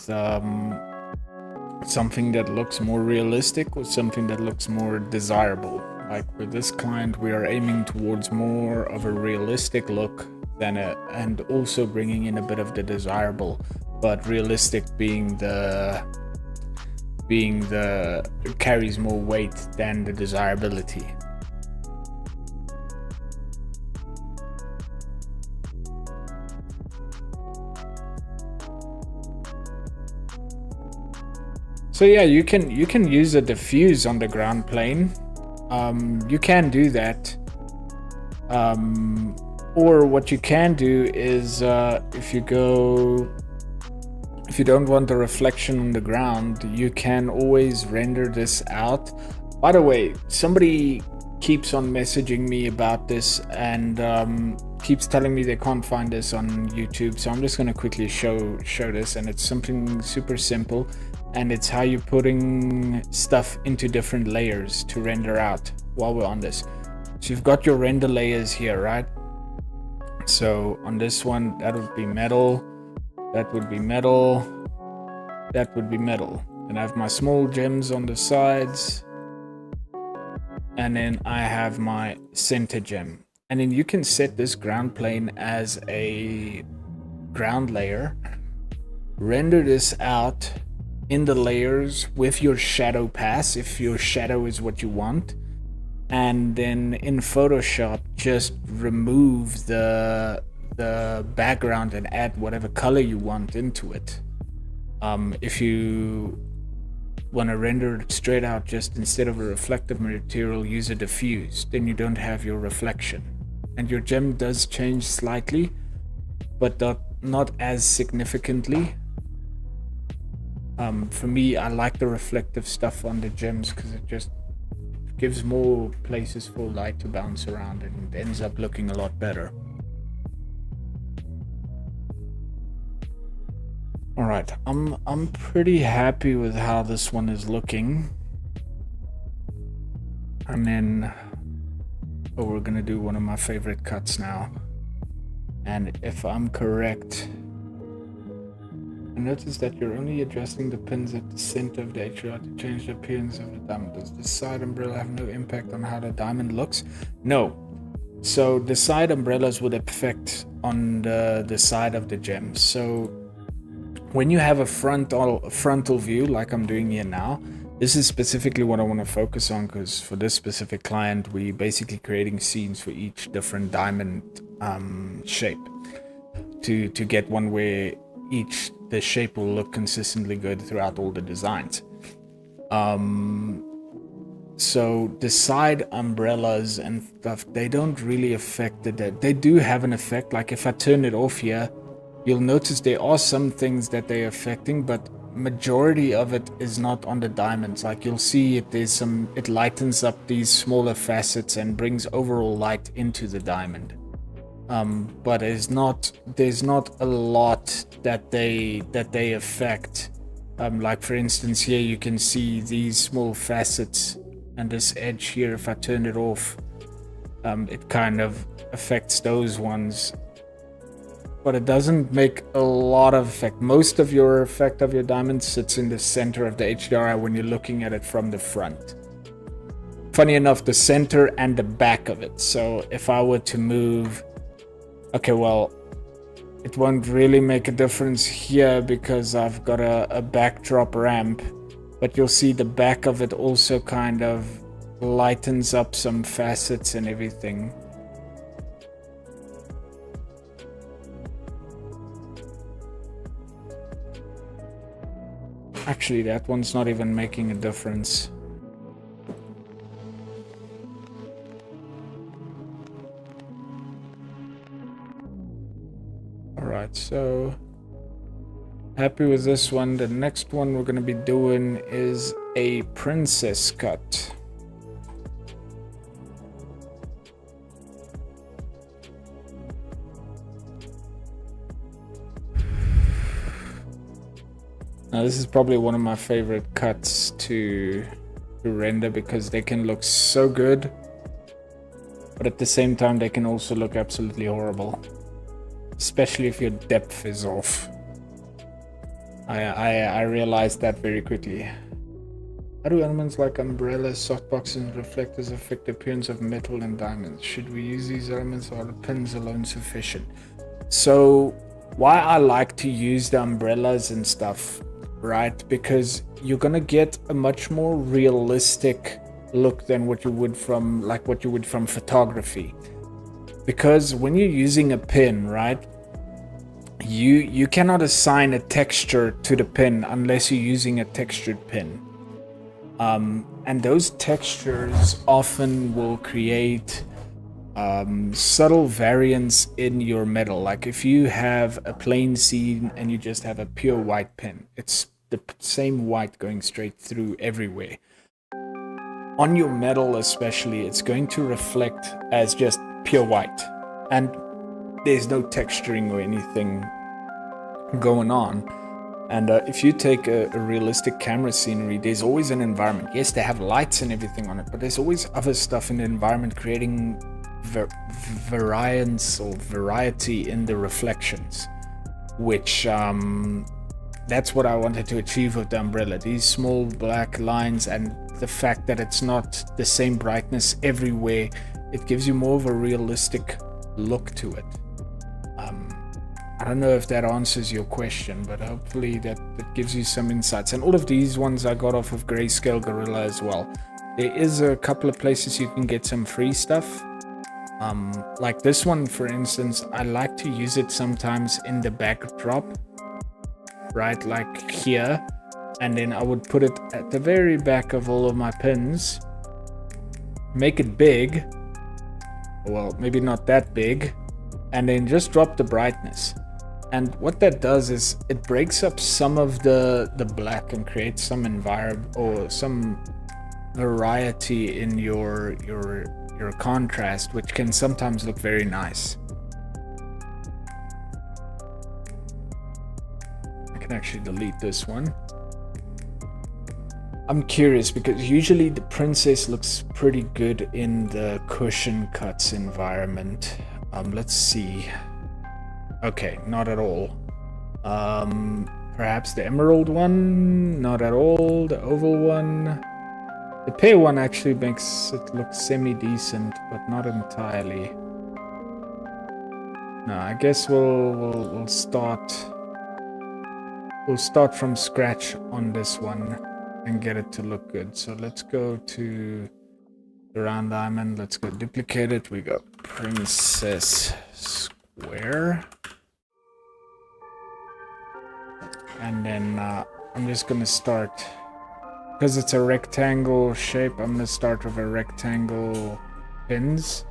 something that looks more realistic or something that looks more desirable. Like with this client, we are aiming towards more of a realistic look than and also bringing in a bit of the desirable, but realistic being the carries more weight than the desirability. So yeah, you can use a diffuse on the ground plane. You can do that. Or what you can do is if you don't want the reflection on the ground, you can always render this out. By the way, somebody keeps on messaging me about this and keeps telling me they can't find this on YouTube. So I'm just going to quickly show this, and it's something super simple. And it's how you're putting stuff into different layers to render out while we're on this. So you've got your render layers here, right? So on this one, that would be metal, that would be metal, that would be metal. Then I have my small gems on the sides. And then I have my center gem. And then you can set this ground plane as a ground layer. Render this out in the layers with your shadow pass, if your shadow is what you want. And then in Photoshop, just remove the background and add whatever color you want into it. If you want to render it straight out, just instead of a reflective material, use a diffuse. Then you don't have your reflection. And your gem does change slightly, but not as significantly. For me, I like the reflective stuff on the gems because it just gives more places for light to bounce around, and it ends up looking a lot better. All right, I'm pretty happy with how this one is looking. And then, we're gonna do one of my favorite cuts now. And if I'm correct, I noticed that you're only adjusting the pins at the center of the HDRI to change the appearance of the diamond. Does the side umbrella have no impact on how the diamond looks? No. So the side umbrellas would affect on the side of the gem. So when you have a frontal view, like I'm doing here now, this is specifically what I want to focus on, because for this specific client, we basically creating scenes for each different diamond shape to get one where the shape will look consistently good throughout all the designs. So the side umbrellas and stuff, they don't really affect it. They do have an effect. Like if I turn it off here, you'll notice there are some things that they're affecting, but majority of it is not on the diamonds. Like you'll see it lightens up these smaller facets and brings overall light into the diamond. But there's not a lot that they affect. Like for instance here, you can see these small facets and this edge here. If I turn it off, it kind of affects those ones. But it doesn't make a lot of effect. Most of your effect of your diamond sits in the center of the HDRI when you're looking at it from the front. Funny enough, the center and the back of it. So if I were to move, okay, well, it won't really make a difference here because I've got a backdrop ramp, but you'll see the back of it also kind of lightens up some facets and everything. Actually, that one's not even making a difference. Alright, so happy with this one. The next one we're going to be doing is a princess cut. Now this is probably one of my favorite cuts to render because they can look so good, but at the same time they can also look absolutely horrible, especially if your depth is off. I realized that very quickly. How do elements like umbrellas, softboxes, and reflectors affect the appearance of metal and diamonds? Should we use these elements, or are the pins alone sufficient? So why I like to use the umbrellas and stuff, right? Because you're gonna get a much more realistic look than what you would from photography. Because when you're using a pin, right, you cannot assign a texture to the pin unless you're using a textured pin. And those textures often will create subtle variance in your metal. Like if you have a plain scene and you just have a pure white pin, it's the same white going straight through everywhere. On your metal especially, it's going to reflect as just pure white, and there's no texturing or anything going on. And if you take a realistic camera scenery, there's always an environment. Yes, they have lights and everything on it, but there's always other stuff in the environment creating variance or variety in the reflections, which that's what I wanted to achieve with the umbrella. These small black lines and the fact that it's not the same brightness everywhere, it gives you more of a realistic look to it. I don't know if that answers your question, but hopefully that gives you some insights. And all of these ones I got off of Grayscale Gorilla as well. There is a couple of places you can get some free stuff. Like this one, for instance, I like to use it sometimes in the backdrop, right? Like here. And then I would put it at the very back of all of my pins. Make it big. Well, maybe not that big. And then just drop the brightness. And what that does is it breaks up some of the black and creates some environment or some variety in your contrast, which can sometimes look very nice. I can actually delete this one. I'm curious because usually the princess looks pretty good in the cushion cuts environment. Let's see. Okay, not at all. Perhaps the emerald one? Not at all. The oval one? The Pear one actually makes it look semi-decent, but not entirely. No, I guess we'll start from scratch on this one and get it to look good. So let's go to the round diamond. Let's go duplicate it. We got princess square. And then I'm just gonna start, because it's a rectangle shape, I'm gonna start with a rectangle pins.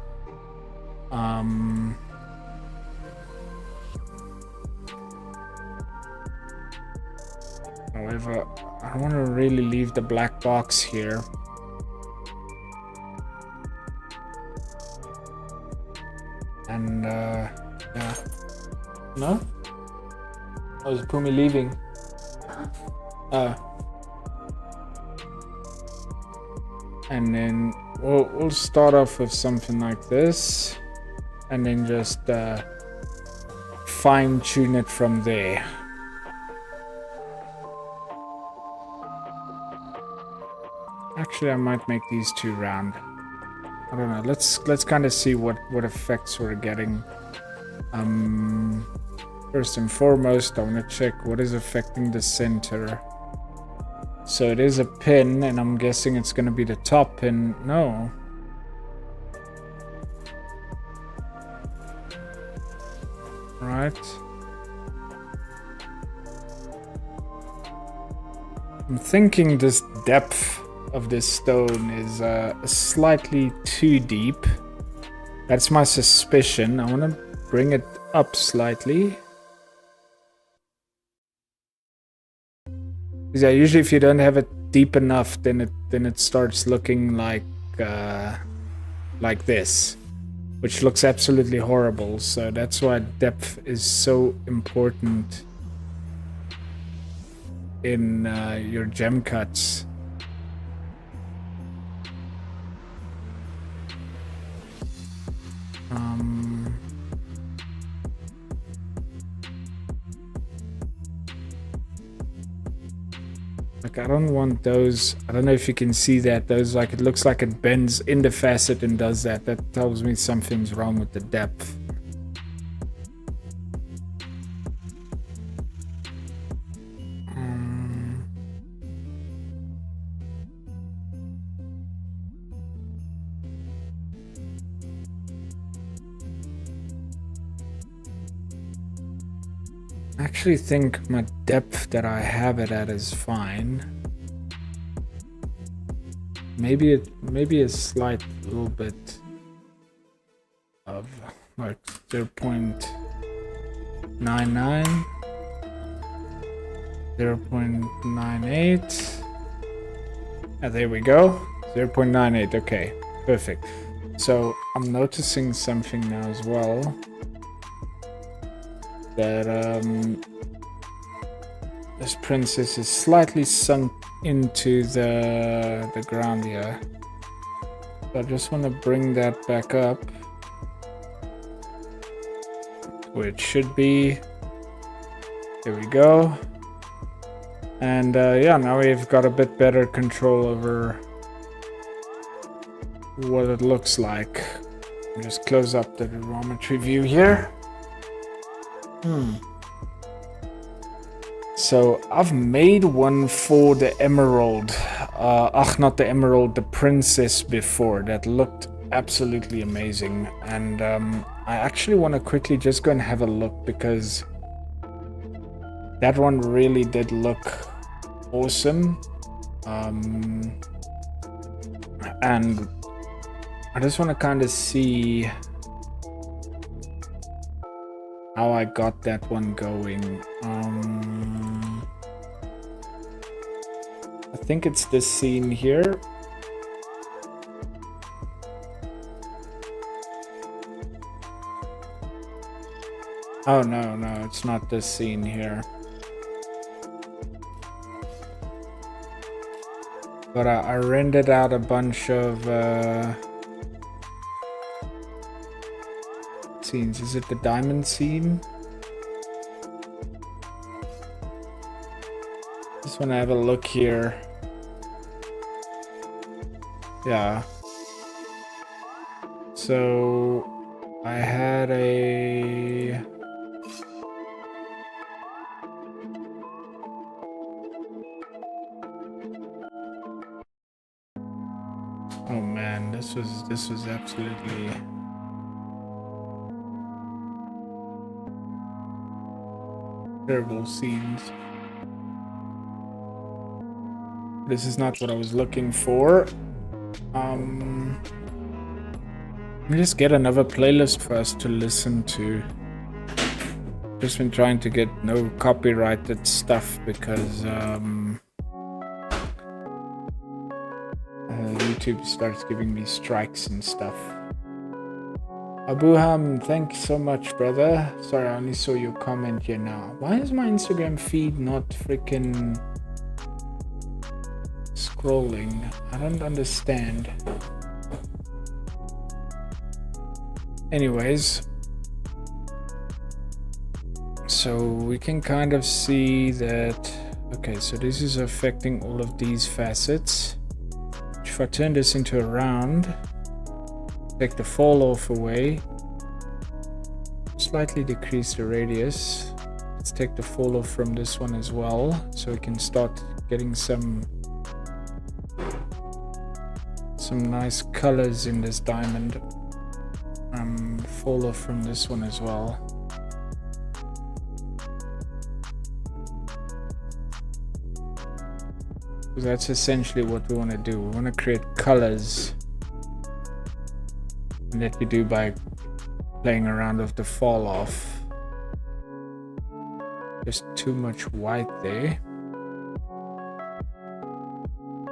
However, I don't want to really leave the black box here. And yeah. No? Oh, is Pumi leaving? Oh. And then we'll start off with something like this, and then just fine tune it from there. Actually, I might make these two round. I don't know. Let's kind of see what effects we're getting. First and foremost, I want to check what is affecting the center. So it is a pin, and I'm guessing it's going to be the top pin. No. Right. I'm thinking this depth of this stone is slightly too deep. That's my suspicion. I want to bring it up slightly. Yeah, usually if you don't have it deep enough, then it starts looking like this, which looks absolutely horrible. So that's why depth is so important in your gem cuts. Like, I don't want those. I don't know if you can see that. Those, like, it looks like it bends in the facet and does that. That tells me something's wrong with the depth. I actually think my depth that I have it at is fine. Maybe a slight little bit of like 0.99, 0.98. There we go. 0.98. Okay, perfect. So I'm noticing something now as well. That this princess is slightly sunk into the ground here. So I just want to bring that back up where it should be. There we go. And yeah, now we've got a bit better control over what it looks like. Just close up the geometry view here. So I've made one for the emerald, not the emerald, the princess before, that looked absolutely amazing. And I actually want to quickly just go and have a look, because that one really did look awesome. And I just want to kind of see how I got that one going. I think it's this scene here. Oh no, it's not this scene here. But I rendered out a bunch of scenes. Is it the diamond scene? Just want to have a look here. Yeah. So I had a... Oh man, this was absolutely... terrible scenes. This is not what I was looking for. Let me just get another playlist for us to listen to. Just been trying to get no copyrighted stuff, because YouTube starts giving me strikes and stuff. Abuham, thanks so much, brother. Sorry, I only saw your comment here now. Why is my Instagram feed not freaking scrolling? I don't understand. Anyways, so we can kind of see that, okay, so this is affecting all of these facets. If I turn this into a round, take the fall off away, slightly decrease the radius. Let's take the fall off from this one as well, so we can start getting some nice colors in this diamond. Fall off from this one as well. Because that's essentially what we want to do. We want to create colors. And that you do by playing around with the fall off. There's too much white there.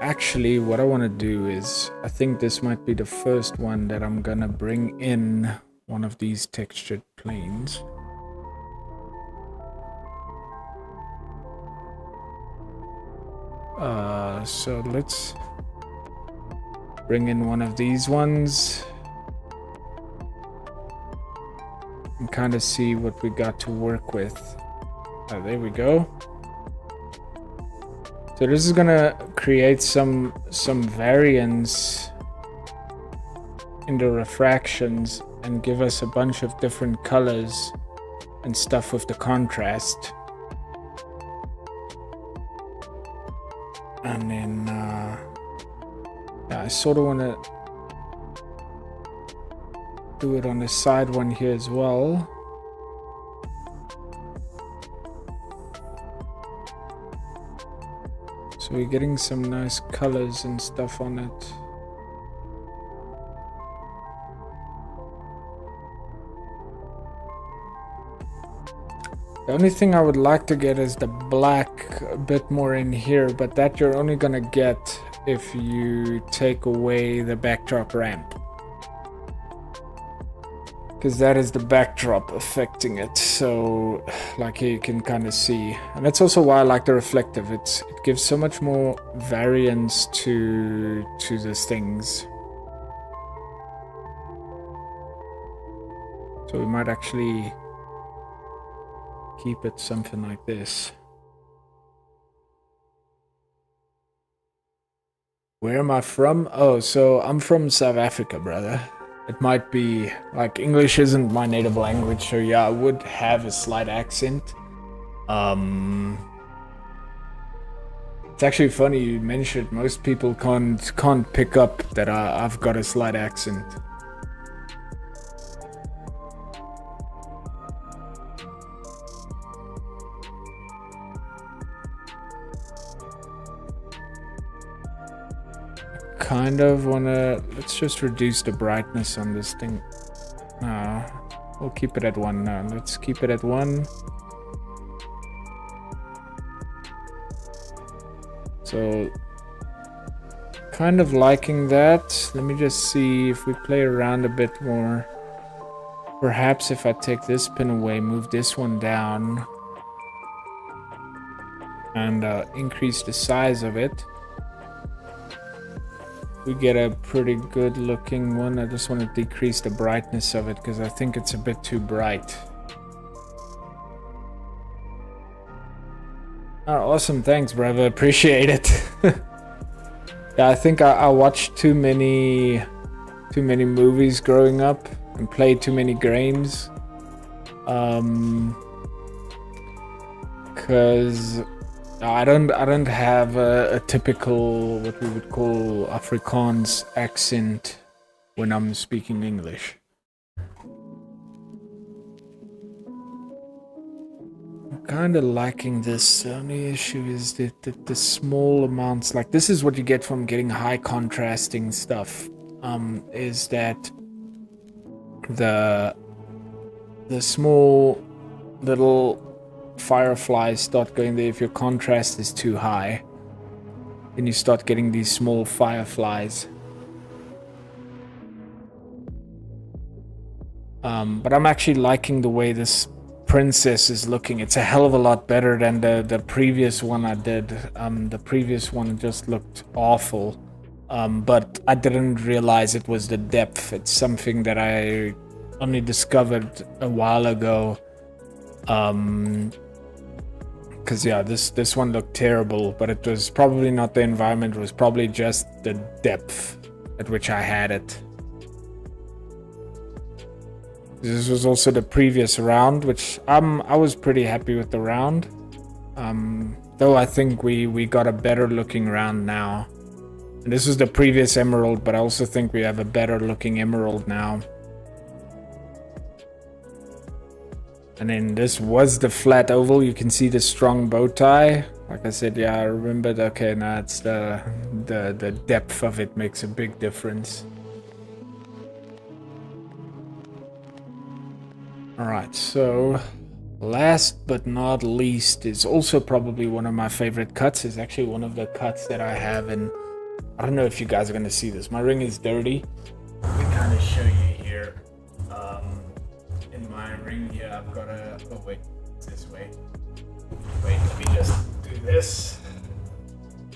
Actually, what I want to do is, I think this might be the first one that I'm gonna bring in one of these textured planes. So let's bring in one of these ones and kind of see what we got to work with. There we go. So this is gonna create some variance in the refractions and give us a bunch of different colors and stuff with the contrast. And then yeah, I sort of want to do it on the side one here as well. So we're getting some nice colors and stuff on it. The only thing I would like to get is the black a bit more in here, but that you're only gonna get if you take away the backdrop ramp. Because that is the backdrop affecting it. So like here you can kind of see. And that's also why I like the reflective. It gives so much more variance to the things. So we might actually keep it something like this. Where am I from? Oh, so I'm from South Africa, brother. It might be, like, English isn't my native language, so yeah, I would have a slight accent. It's actually funny you mentioned most people can't pick up that I've got a slight accent. Kind of wanna, let's just reduce the brightness on this thing. No, we'll keep it at 1 now. Let's keep it at 1. So kind of liking that. Let me just see if we play around a bit more. Perhaps if I take this pin away, move this one down, and increase the size of it, we get a pretty good looking one. I just want to decrease the brightness of it because I think it's a bit too bright. Oh, awesome, thanks, brother. Appreciate it. Yeah, I think I watched too many movies growing up and played too many games. Cause I don't have a typical, what we would call Afrikaans accent when I'm speaking English. I'm kind of liking this. The only issue is that the small amounts, like this is what you get from getting high contrasting stuff, is that the small little fireflies start going there. If your contrast is too high, then you start getting these small fireflies. But I'm actually liking the way this princess is looking. It's a hell of a lot better than the previous one I did. The previous one just looked awful, but I didn't realize it was the depth. It's something that I only discovered a while ago. Because yeah, this one looked terrible, but it was probably not the environment, it was probably just the depth at which I had it. This was also the previous round, which I was pretty happy with the round. Though I think we got a better looking round now. And this was the previous emerald, but I also think we have a better looking emerald now. And then this was the flat oval. You can see the strong bow tie. Like I said, yeah, I remembered. Okay, now it's the depth of it makes a big difference. Alright, so last but not least is also probably one of my favorite cuts. It's actually one of the cuts that I have, and I don't know if you guys are going to see this. My ring is dirty. Let me kind of show you here. In my ring here, I've got a... Oh, wait. It's this way. Wait, let me just do this.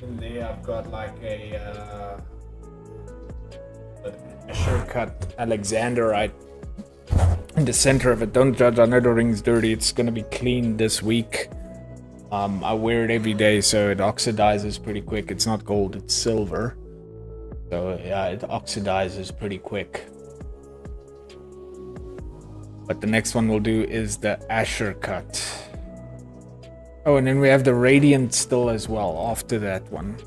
In there, I've got like a shortcut Alexanderite in the center of it. Don't judge, I know the ring's dirty. It's going to be cleaned this week. I wear it every day, so it oxidizes pretty quick. It's not gold, it's silver. So yeah, it oxidizes pretty quick. But the next one we'll do is the Asher cut. Oh, and then we have the Radiant still as well after that one.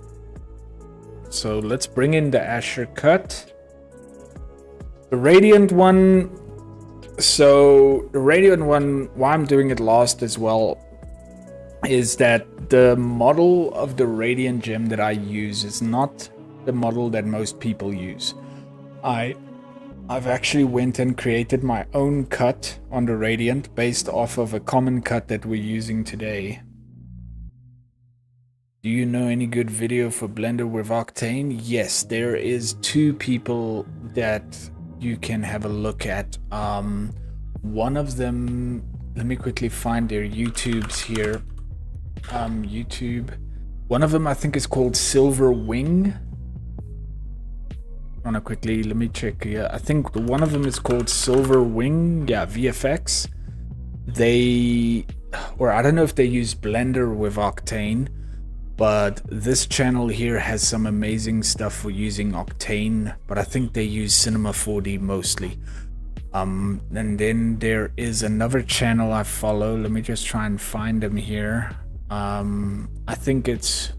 So let's bring in the Asher cut. The Radiant one. So the Radiant one, why I'm doing it last as well, is that the model of the Radiant gem that I use is not the model that most people use. I've actually went and created my own cut on the Radiant based off of a common cut that we're using today. Do you know any good video for Blender with Octane? Yes, there is 2 people that you can have a look at. One of them, let me quickly find their YouTubes here. YouTube. One of them I think is called Silver Wing. Quickly, let me check here. I think one of them is called Silver Wing. Yeah, VFX. Or I don't know if they use Blender with Octane, But this channel here has some amazing stuff for using Octane, but I think they use Cinema 4D mostly. And then there is another channel I follow. Let me just try and find them here. I think it's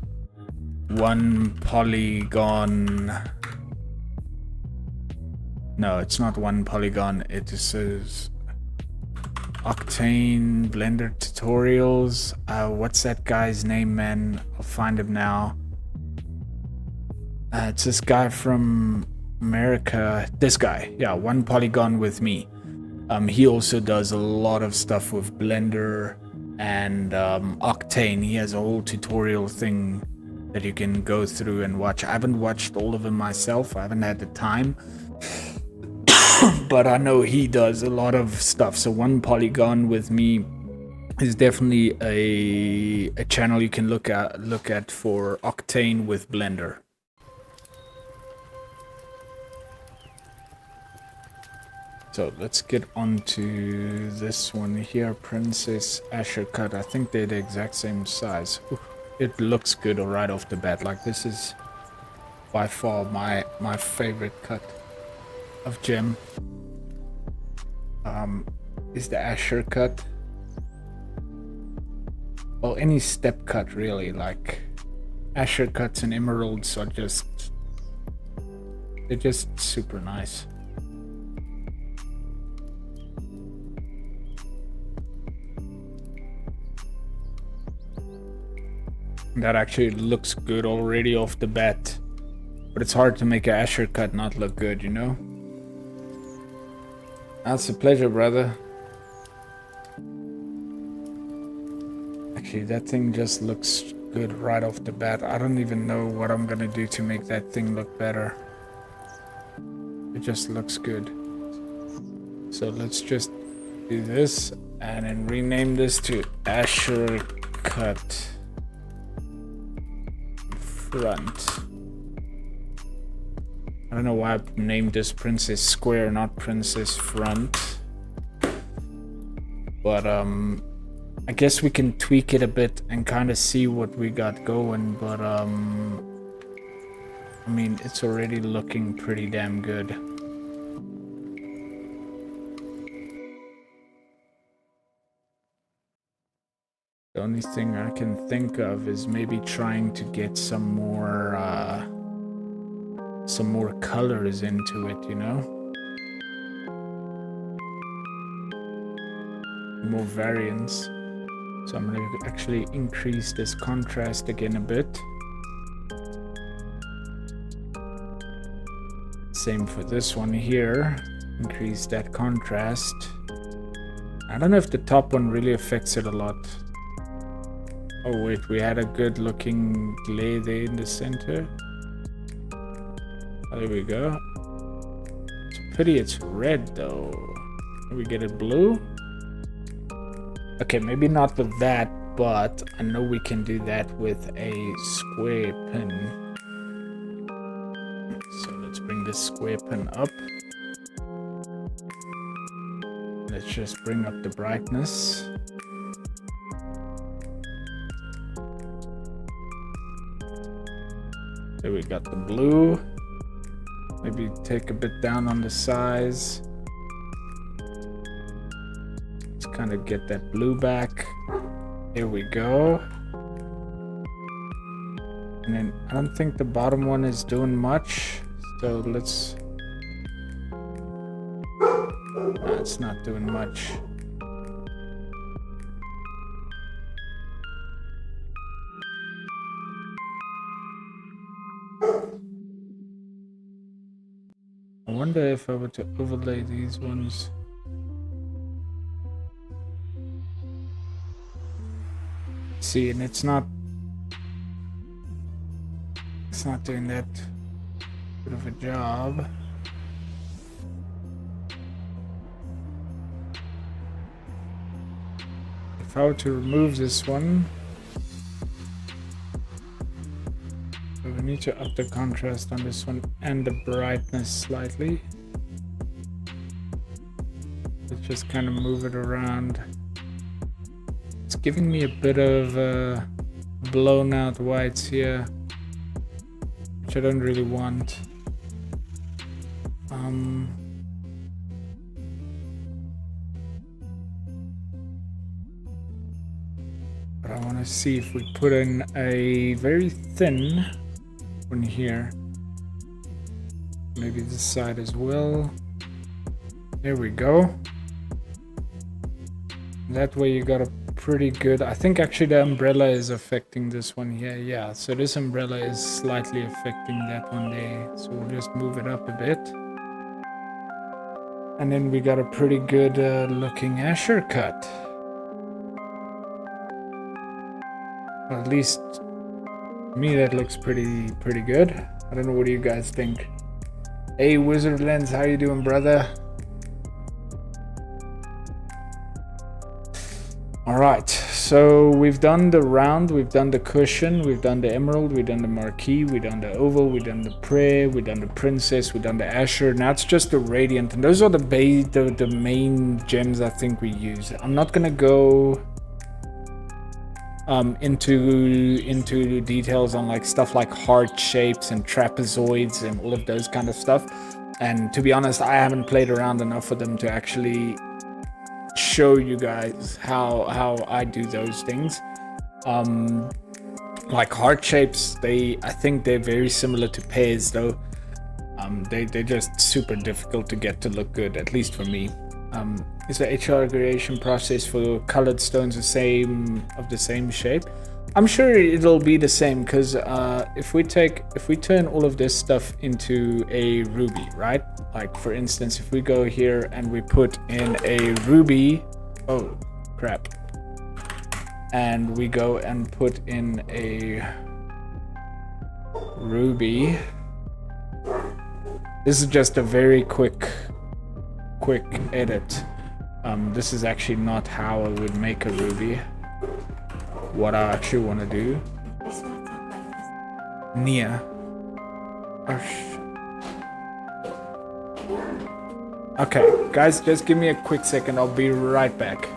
One Polygon. No, it's not One Polygon. It says Octane Blender Tutorials. What's that guy's name, man? I'll find him now. It's this guy from America. This guy, yeah, One Polygon with me. He also does a lot of stuff with Blender and Octane. He has a whole tutorial thing that you can go through and watch. I haven't watched all of them myself. I haven't had the time. But I know he does a lot of stuff. So One Polygon with me is definitely a channel you can look at for Octane with Blender. So let's get on to this one here, Princess Asher cut. I think they're the exact same size. Ooh, it looks good right off the bat. Like, this is by far my favorite cut of gem. Is the Asher cut. Well, any step cut really. Like, Asher cuts and emeralds are they're just super nice. That actually looks good already off the bat. But it's hard to make an Asher cut not look good, you know? That's a pleasure, brother. Actually, that thing just looks good right off the bat. I don't even know what I'm gonna do to make that thing look better. It just looks good. So let's just do this and then rename this to Asher cut front. I don't know why I named this Princess Square, not Princess Front. But I guess we can tweak it a bit and kind of see what we got going. But I mean, it's already looking pretty damn good. The only thing I can think of is maybe trying to get some more colors into it, you know? More variance. So I'm going to actually increase this contrast again a bit. Same for this one here. Increase that contrast. I don't know if the top one really affects it a lot. Oh wait, we had a good looking glare there in the center. Oh, there we go. It's pretty, it's red though. Can we get it blue? Okay, maybe not with that, but I know we can do that with a square pin. So let's bring this square pin up. Let's just bring up the brightness. There we got the blue. Maybe take a bit down on the size. Let's kind of get that blue back. There we go. And then I don't think the bottom one is doing much. So let's... No, it's not doing much. I wonder if I were to overlay these ones. See, and it's not doing that good of a job. If I were to remove this one, so we need to up the contrast on this one and the brightness slightly. Let's just kind of move it around. It's giving me a bit of blown out whites here, which I don't really want. But I want to see if we put in a very thin one here. Maybe this side as well. There we go. That way you got a pretty good... I think actually the umbrella is affecting this one here. Yeah, so this umbrella is slightly affecting that one there. So we'll just move it up a bit. And then we got a pretty good looking Asher cut. Well, at least to me that looks pretty good. I don't know, what do you guys think? Hey Wizard Lens, how you doing, brother? Alright, so we've done the round, we've done the cushion, we've done the emerald, we've done the marquee, we've done the oval, we've done the Pear, we've done the princess, we've done the Asher. Now it's just the radiant, and those are the main gems I think we use. I'm not gonna go into details on like stuff like heart shapes and trapezoids and all of those kind of stuff. And to be honest, I haven't played around enough with them to actually show you guys how I do those things. Like heart shapes, I think they're very similar to pairs though. They're just super difficult to get to look good, at least for me. Is the HDRI creation process for colored stones the same shape? I'm sure it'll be the same, because if we turn all of this stuff into a ruby, right? Like for instance, if we go here and we put in a ruby, oh crap, and we go and put in a ruby, this is just a very quick edit. This is actually not how I would make a ruby. What I actually want to do. Nia. Okay, guys, just give me a quick second. I'll be right back.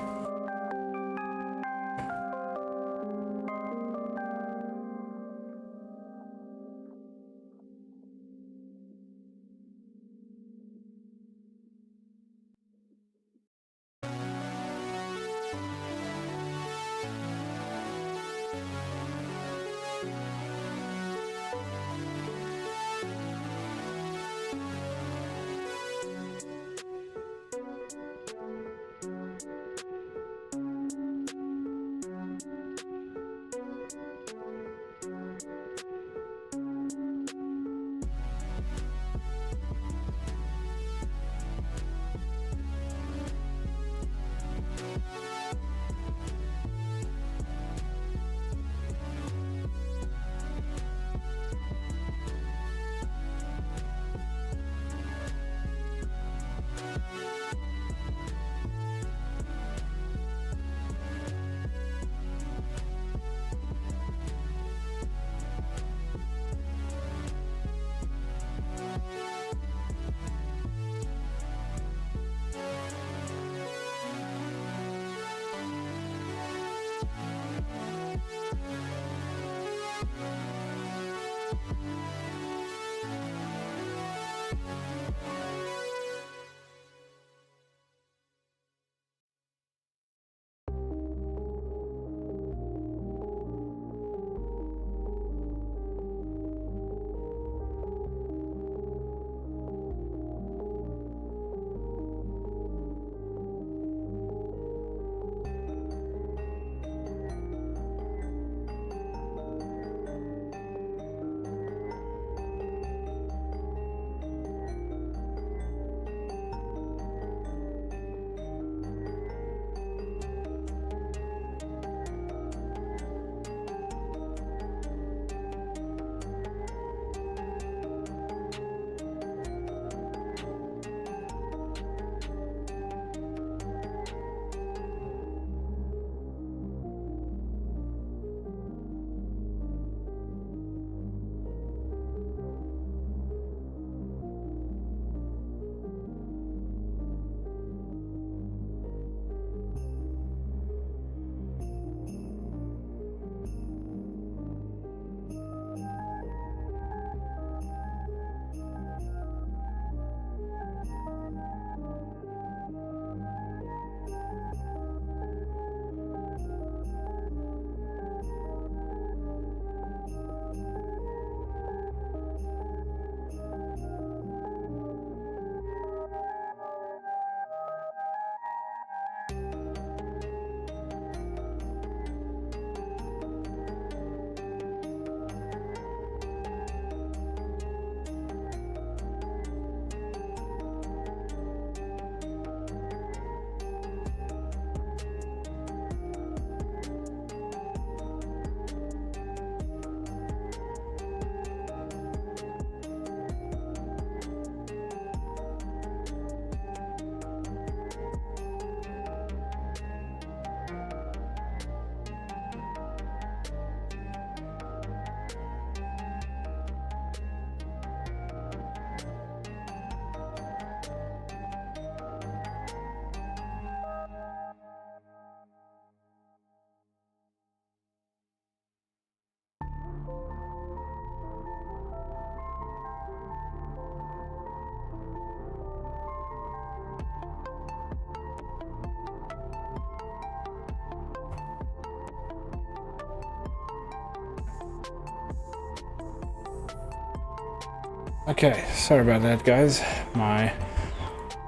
Okay, sorry about that, guys. My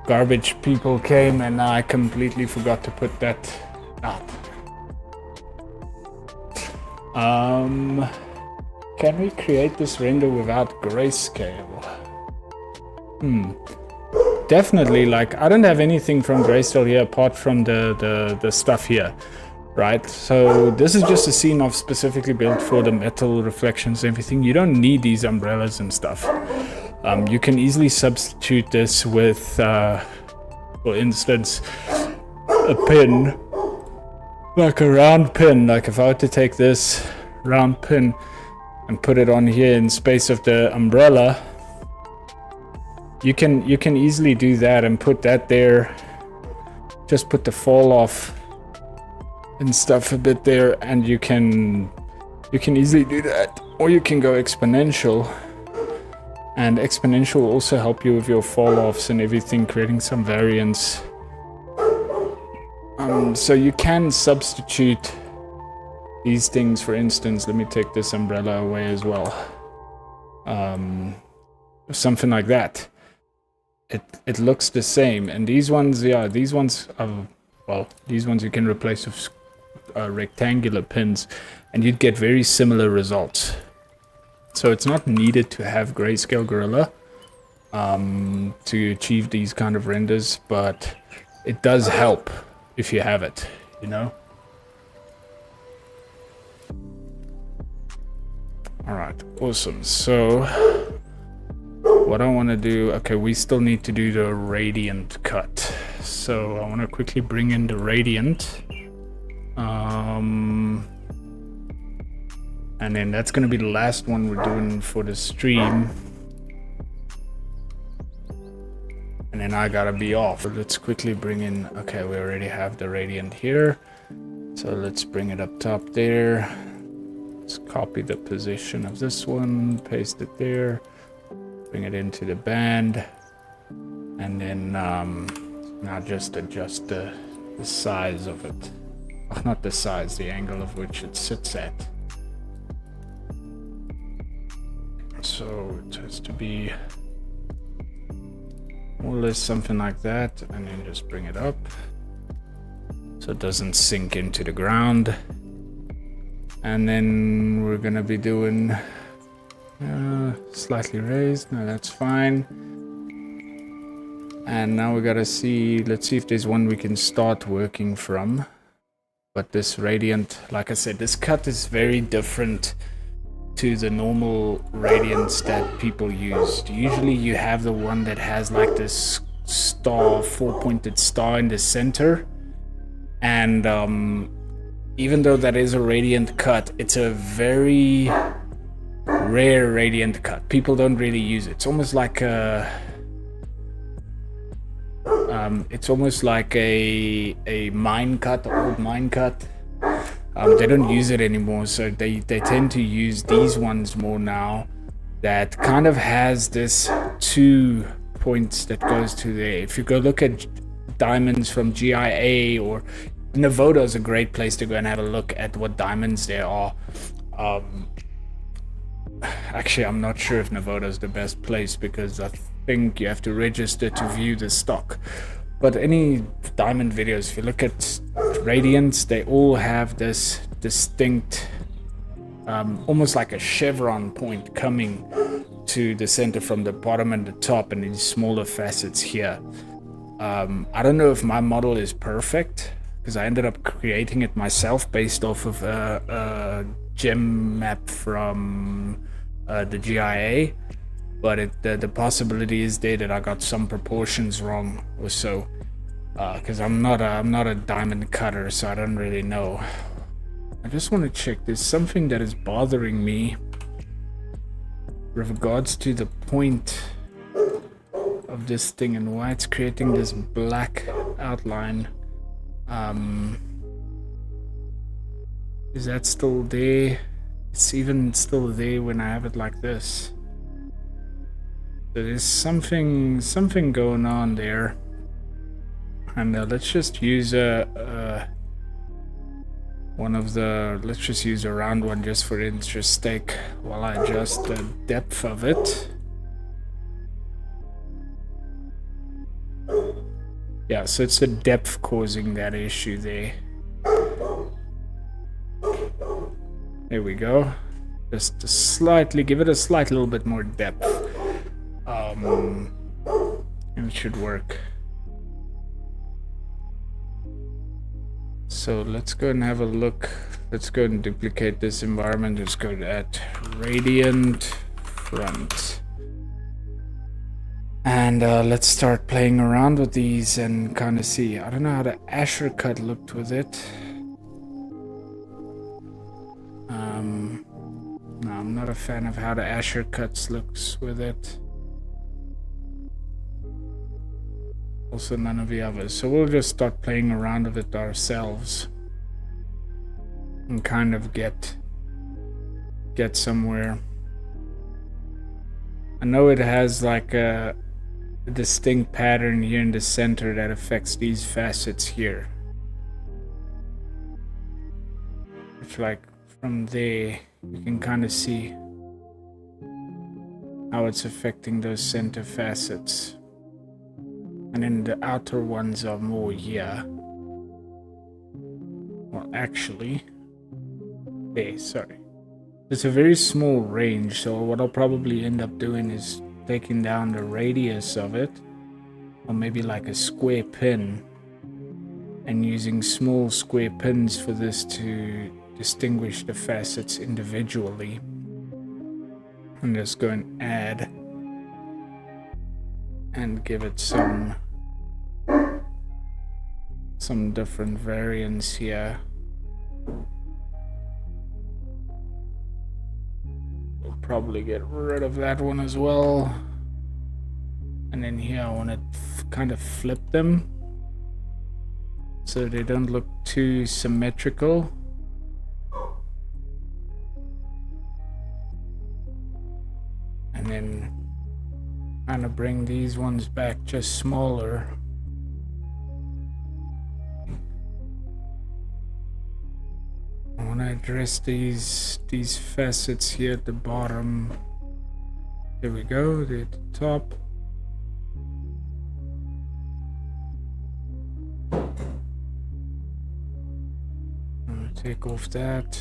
garbage people came and I completely forgot to put that out. Can we create this render without grayscale? Definitely. Like, I don't have anything from grayscale here apart from the stuff here, right? So this is just a scene I've specifically built for the metal reflections and everything. You don't need these umbrellas and stuff. You can easily substitute this with, for instance, a pin, like a round pin. Like if I were to take this round pin and put it on here in space of the umbrella, you can easily do that and put that there. Just put the fall off and stuff a bit there, and you can easily do that. Or you can go exponential, and exponential will also help you with your fall offs and everything, creating some variance. So you can substitute these things. For instance, let me take this umbrella away as well. Something like that. It looks the same, and these ones, yeah, these ones you can replace with rectangular pins, and you'd get very similar results. So it's not needed to have grayscale gorilla to achieve these kind of renders, but it does help if you have it, you know. All right, awesome. So what I want to do, okay, we still need to do the radiant cut. So I want to quickly bring in the radiant. And then that's going to be the last one we're doing for the stream. And then I gotta be off. So let's quickly bring in, okay, we already have the radiant here. So let's bring it up top there. Let's copy the position of this one, paste it there. Bring it into the band, and then now just adjust the size of it. Oh, not the size, the angle of which it sits at. So it has to be more or less something like that, and then just bring it up so it doesn't sink into the ground. And then we're gonna be doing slightly raised. No, that's fine. And now we gotta see, let's see if there's one we can start working from. But this radiant, like I said, this cut is very different to the normal radiants that people use. Usually you have the one that has like this star, four-pointed star in the center, and even though that is a radiant cut, it's a very rare radiant cut. People don't really use it. It's almost like a mine cut, old mine cut. They don't use it anymore, so they tend to use these ones more now. That kind of has this 2 points that goes to there. If you go look at diamonds from GIA, or Navoda is a great place to go and have a look at what diamonds there are. Actually, I'm not sure if Navoda is the best place, because I think you have to register to view the stock. But any diamond videos, if you look at radiants, they all have this distinct, almost like a chevron point coming to the center from the bottom and the top, and these smaller facets here. I don't know if my model is perfect, because I ended up creating it myself based off of a gem map from the GIA, but the possibility is there that I got some proportions wrong or so, because I'm not a diamond cutter, so I don't really know. I just want to check. There's something that is bothering me with regards to the point of this thing and why it's creating this black outline. Is that still there? It's even still there when I have it like this. So there's something going on there. And let's just use let's just use a round one just for interest's sake while I adjust the depth of it. Yeah, so it's the depth causing that issue there. There we go. Just to slightly, give it a slight little bit more depth. And it should work. So let's go and have a look. Let's go and duplicate this environment. Let's go at Radiant Front. And let's start playing around with these and kind of see. I don't know how the Asher cut looked with it. No, I'm not a fan of how the Asher cuts looks with it. Also none of the others. So we'll just start playing around with it ourselves. And kind of get somewhere. I know it has like a distinct pattern here in the center that affects these facets here. It's like from there you can kind of see how it's affecting those center facets. And then the outer ones are more here. Well, actually, there, sorry. It's a very small range, so what I'll probably end up doing is taking down the radius of it, or maybe like a square pin, and using small square pins for this to distinguish the facets individually. And just go and add and give it some different variants here. We'll probably get rid of that one as well. And then here I want to kind of flip them so they don't look too symmetrical. And then kind of bring these ones back just smaller. I want to address these facets here at the bottom. There we go, they're at the top. I'm going to take off that.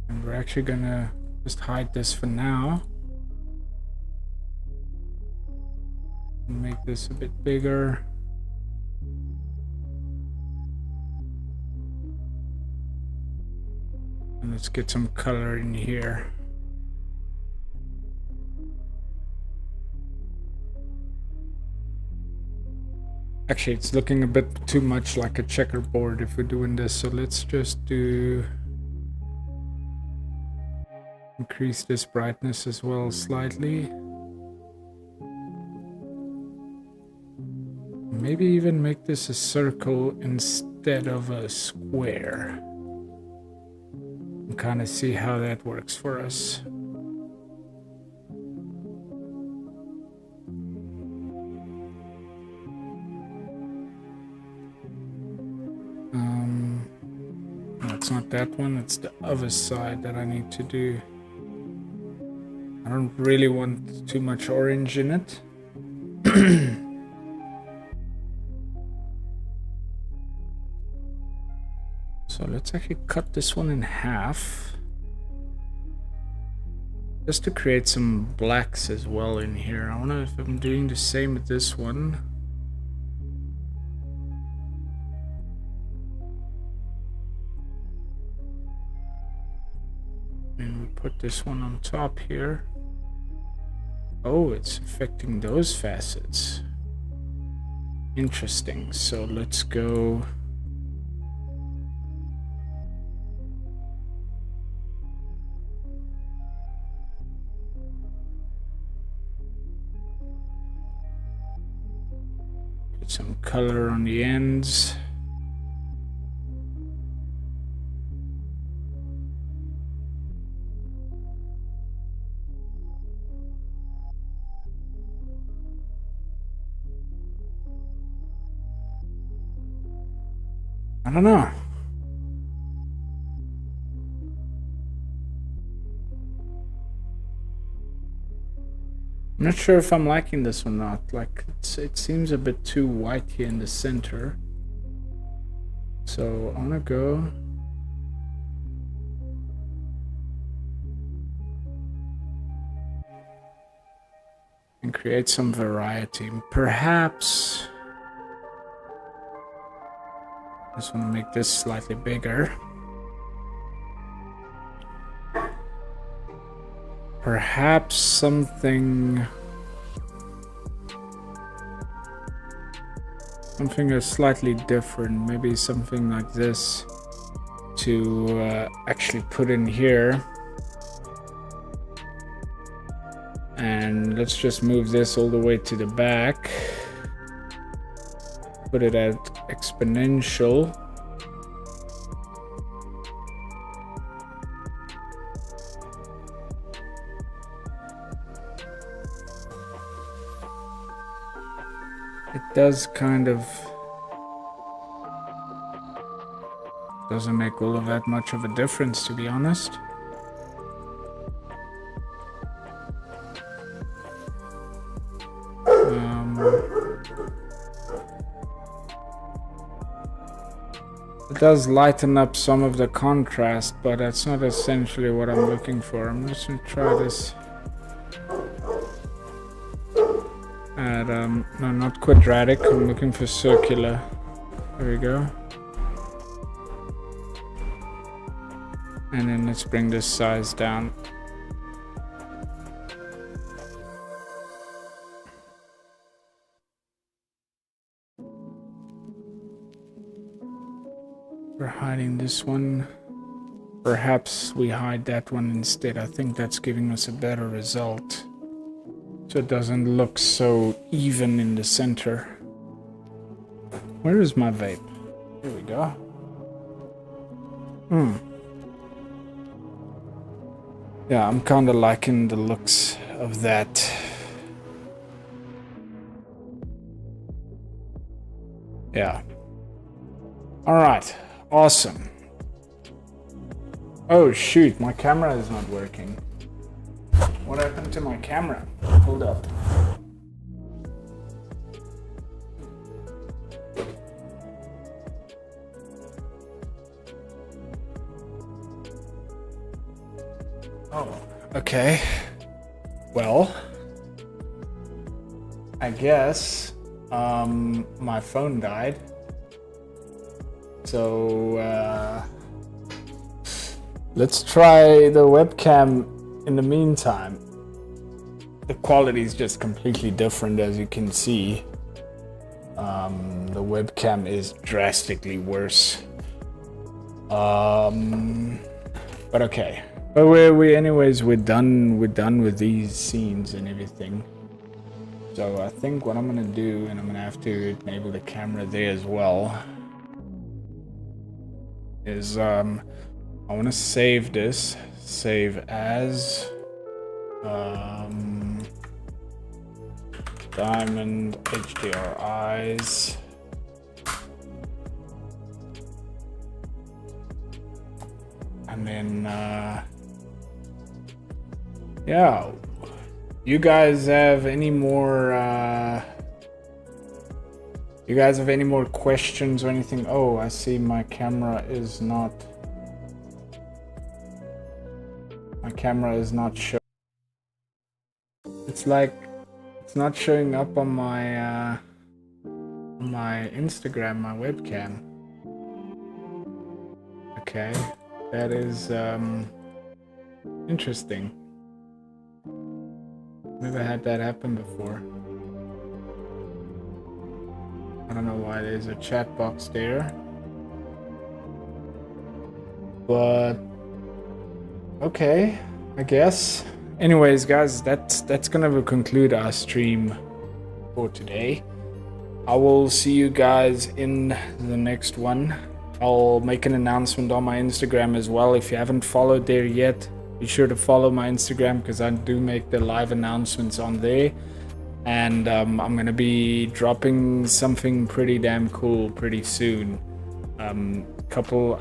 And we're actually going to just hide this for now. Make this a bit bigger. And let's get some color in here. Actually, it's looking a bit too much like a checkerboard if we're doing this, so let's just increase this brightness as well slightly. Maybe even make this a circle instead of a square. And kind of see how that works for us. No, it's not that one, it's the other side that I need to do. I don't really want too much orange in it. So let's actually cut this one in half. Just to create some blacks as well in here. I wonder if I'm doing the same with this one. And we put this one on top here. Oh, it's affecting those facets. Interesting. So let's go. Put some color on the ends. I don't know. I'm not sure if I'm liking this or not. Like, it seems a bit too white here in the center. So I'm gonna go. And create some variety. Perhaps I just want to make this slightly bigger. Perhaps something is slightly different. Maybe something like this to actually put in here. And let's just move this all the way to the back. Put it at exponential. It does kind of... doesn't make all of that much of a difference, to be honest. It does lighten up some of the contrast, but that's not essentially what I'm looking for. I'm just gonna try this at no, not quadratic. I'm looking for circular. There we go. And then let's bring this size down. We're hiding this one. Perhaps we hide that one instead. I think that's giving us a better result. So it doesn't look so even in the center. Where is my vape? Here we go. Yeah, I'm kind of liking the looks of that. Yeah. All right. Awesome. Oh shoot, my camera is not working. What happened to my camera? Hold up. Oh, okay. Well, I guess my phone died. So let's try the webcam in the meantime. The quality is just completely different, as you can see. The webcam is drastically worse. But okay. But we're done with these scenes and everything. So I think what I'm gonna do, and I'm gonna have to enable the camera there as well, is I want to save this. Save as Diamond HDRIs. And then yeah, you guys have any more questions or anything? Oh, I see my camera is not showing. It's like it's not showing up on my Instagram, my webcam. Okay, that is interesting. Never had that happen before. I don't know why there's a chat box there, but okay, I guess. Anyways, guys, that's gonna conclude our stream for today. I will see you guys in the next one. I'll make an announcement on my Instagram as well. If you haven't followed there yet, be sure to follow my Instagram, because I do make the live announcements on there. And I'm gonna be dropping something pretty damn cool pretty soon. I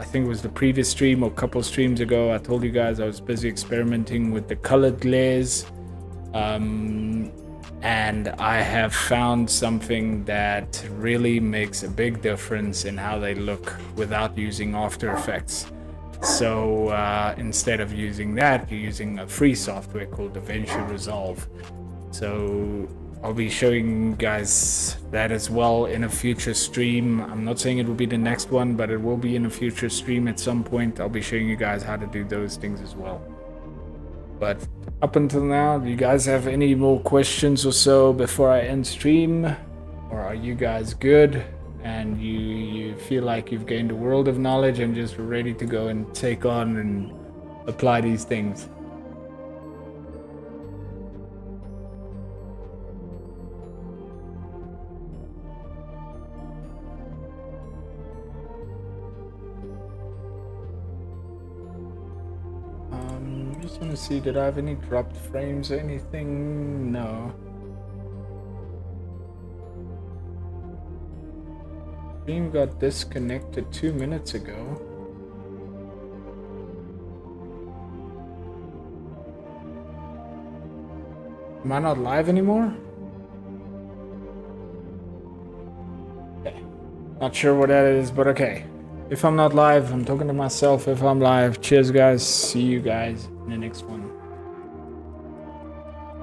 think it was the previous stream or couple streams ago, I told you guys I was busy experimenting with the colored glares. and I have found something that really makes a big difference in how they look without using After Effects. So instead of using that, you're using a free software called DaVinci Resolve. So I'll be showing you guys that as well in a future stream. I'm not saying it will be the next one, but it will be in a future stream at some point. I'll be showing you guys how to do those things as well. But up until now, do you guys have any more questions or so before I end stream? Or are you guys good and you feel like you've gained a world of knowledge and just ready to go and take on and apply these things? Just want to see, did I have any dropped frames or anything? No. Stream got disconnected 2 minutes ago. Am I not live anymore? Okay. Not sure what that is, but okay. If I'm not live, I'm talking to myself. If I'm live, cheers guys. See you guys in the next one.